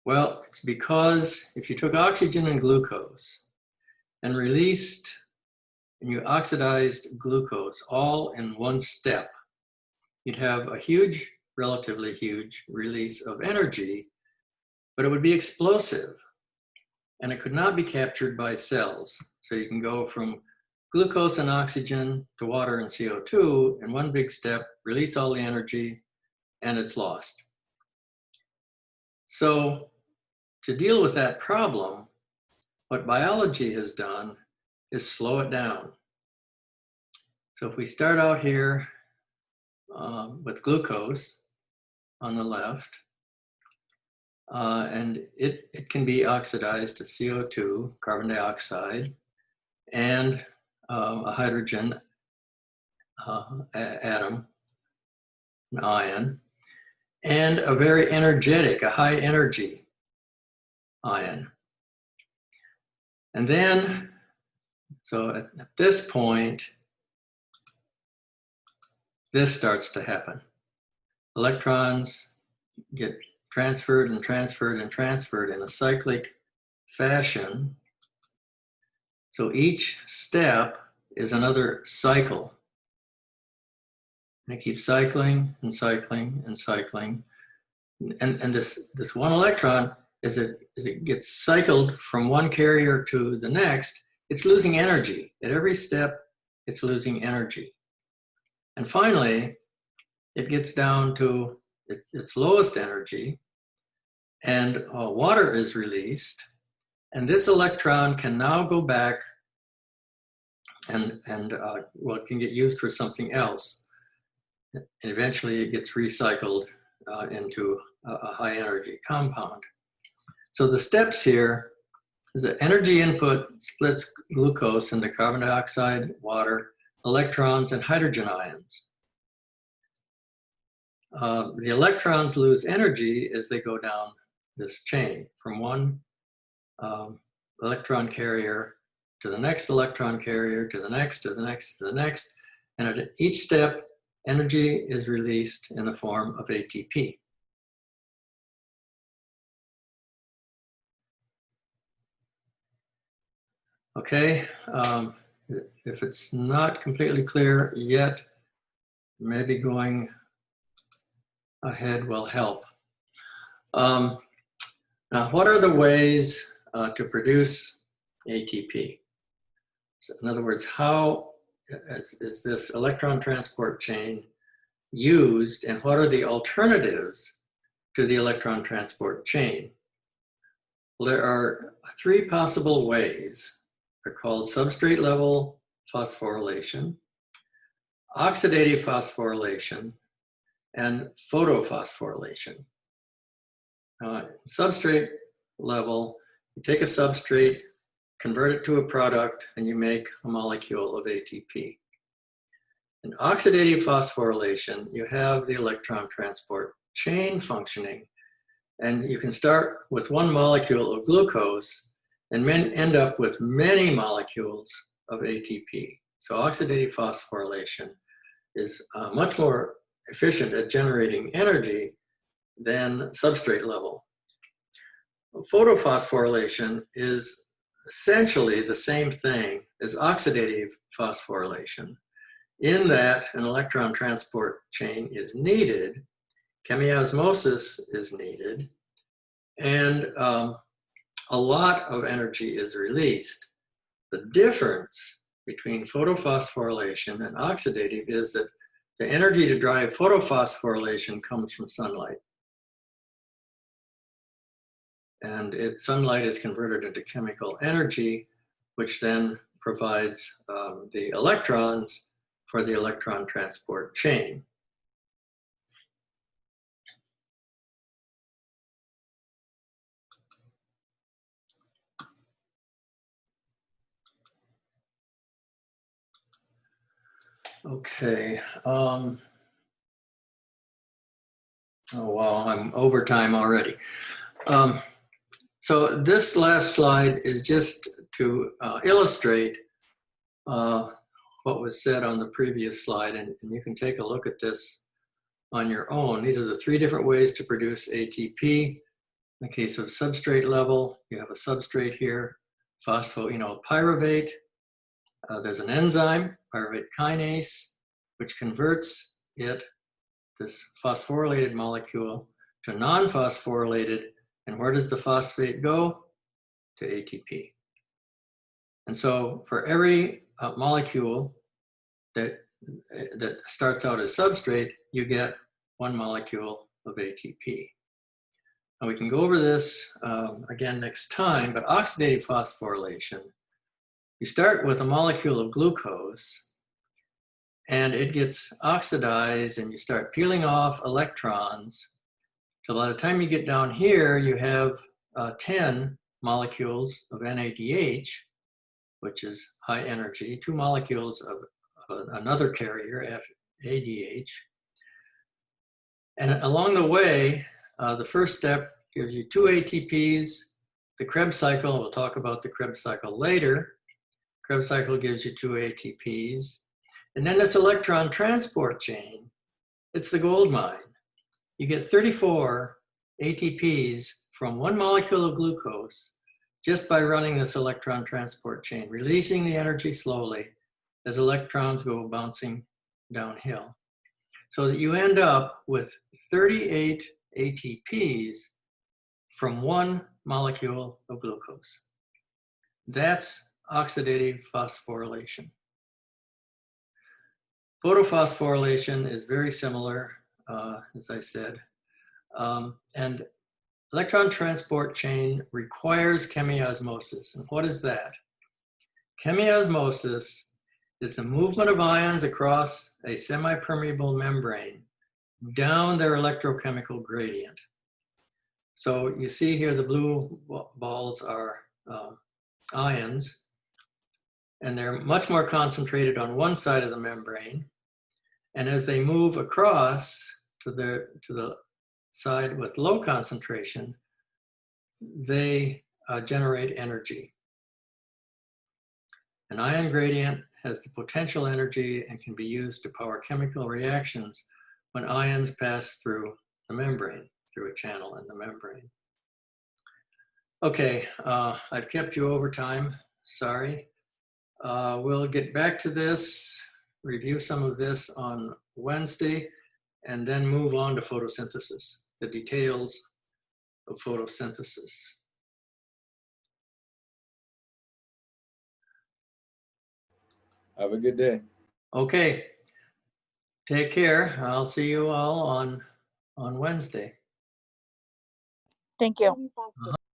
Well, it's because if you took oxygen and glucose and released, and you oxidized glucose all in one step, you'd have a huge, relatively huge release of energy, but it would be explosive and it could not be captured by cells. So you can go from glucose and oxygen to water and CO2 in one big step, release all the energy, and it's lost. So to deal with that problem, what biology has done is slow it down. So if we start out here with glucose on the left, and it can be oxidized to CO2, carbon dioxide, and a hydrogen atom, an ion, and a very energetic, a high energy ion. And then, so at this point, this starts to happen. Electrons get transferred and transferred and transferred in a cyclic fashion. So each step is another cycle. And it keeps cycling and cycling and cycling. And this one electron, as it gets cycled from one carrier to the next, it's losing energy. At every step, it's losing energy. And finally, it gets down to its lowest energy, and water is released. And this electron can now go back and well, it can get used for something else. And eventually it gets recycled into a high energy compound. So the steps here is that energy input splits glucose into carbon dioxide, water, electrons and hydrogen ions. The electrons lose energy as they go down this chain from one electron carrier to the next electron carrier, to the next, to the next, to the next. And at each step, energy is released in the form of ATP. Okay, if it's not completely clear yet, maybe going ahead will help. Now, what are the ways to produce ATP? So in other words, how is this electron transport chain used, and what are the alternatives to the electron transport chain? Well, there are three possible ways. They're called substrate level phosphorylation, oxidative phosphorylation, and photophosphorylation. Substrate level, you take a substrate, convert it to a product, and you make a molecule of ATP. In oxidative phosphorylation, you have the electron transport chain functioning, and you can start with one molecule of glucose and end up with many molecules of ATP. So oxidative phosphorylation is much more efficient at generating energy than substrate level. Photophosphorylation is essentially the same thing as oxidative phosphorylation, in that an electron transport chain is needed, chemiosmosis is needed, and a lot of energy is released. The difference between photophosphorylation and oxidative is that the energy to drive photophosphorylation comes from sunlight. And sunlight is converted into chemical energy, which then provides the electrons for the electron transport chain. Okay. Oh, wow, I'm over time already. So this last slide is just to illustrate what was said on the previous slide, and you can take a look at this on your own. These are the three different ways to produce ATP. In the case of substrate level, you have a substrate here, phosphoenolpyruvate. There's an enzyme, pyruvate kinase, which converts this phosphorylated molecule, to non-phosphorylated. And where does the phosphate go? To ATP. And so for every molecule that starts out as substrate, you get one molecule of ATP. And we can go over this again next time, but oxidative phosphorylation, you start with a molecule of glucose, and it gets oxidized, and you start peeling off electrons. So by the time you get down here, you have 10 molecules of NADH, which is high energy, 2 molecules of another carrier, FADH. And along the way, the first step gives you 2 ATPs. The Krebs cycle, we'll talk about the Krebs cycle later. Krebs cycle gives you 2 ATPs. And then this electron transport chain, it's the gold mine. You get 34 ATPs from one molecule of glucose just by running this electron transport chain, releasing the energy slowly as electrons go bouncing downhill. So that you end up with 38 ATPs from one molecule of glucose. That's oxidative phosphorylation. Photophosphorylation is very similar, as I said. And electron transport chain requires chemiosmosis. And what is that? Chemiosmosis is the movement of ions across a semi-permeable membrane down their electrochemical gradient. So you see here the blue balls are ions, and they're much more concentrated on one side of the membrane. And as they move across to the side with low concentration, they generate energy. An ion gradient has the potential energy and can be used to power chemical reactions when ions pass through the membrane, through a channel in the membrane. Okay, I've kept you over time, sorry. We'll get back to this, review some of this on Wednesday, and then move on to photosynthesis, the details of photosynthesis. Have a good day. Okay, take care. I'll see you all on Wednesday. Thank you.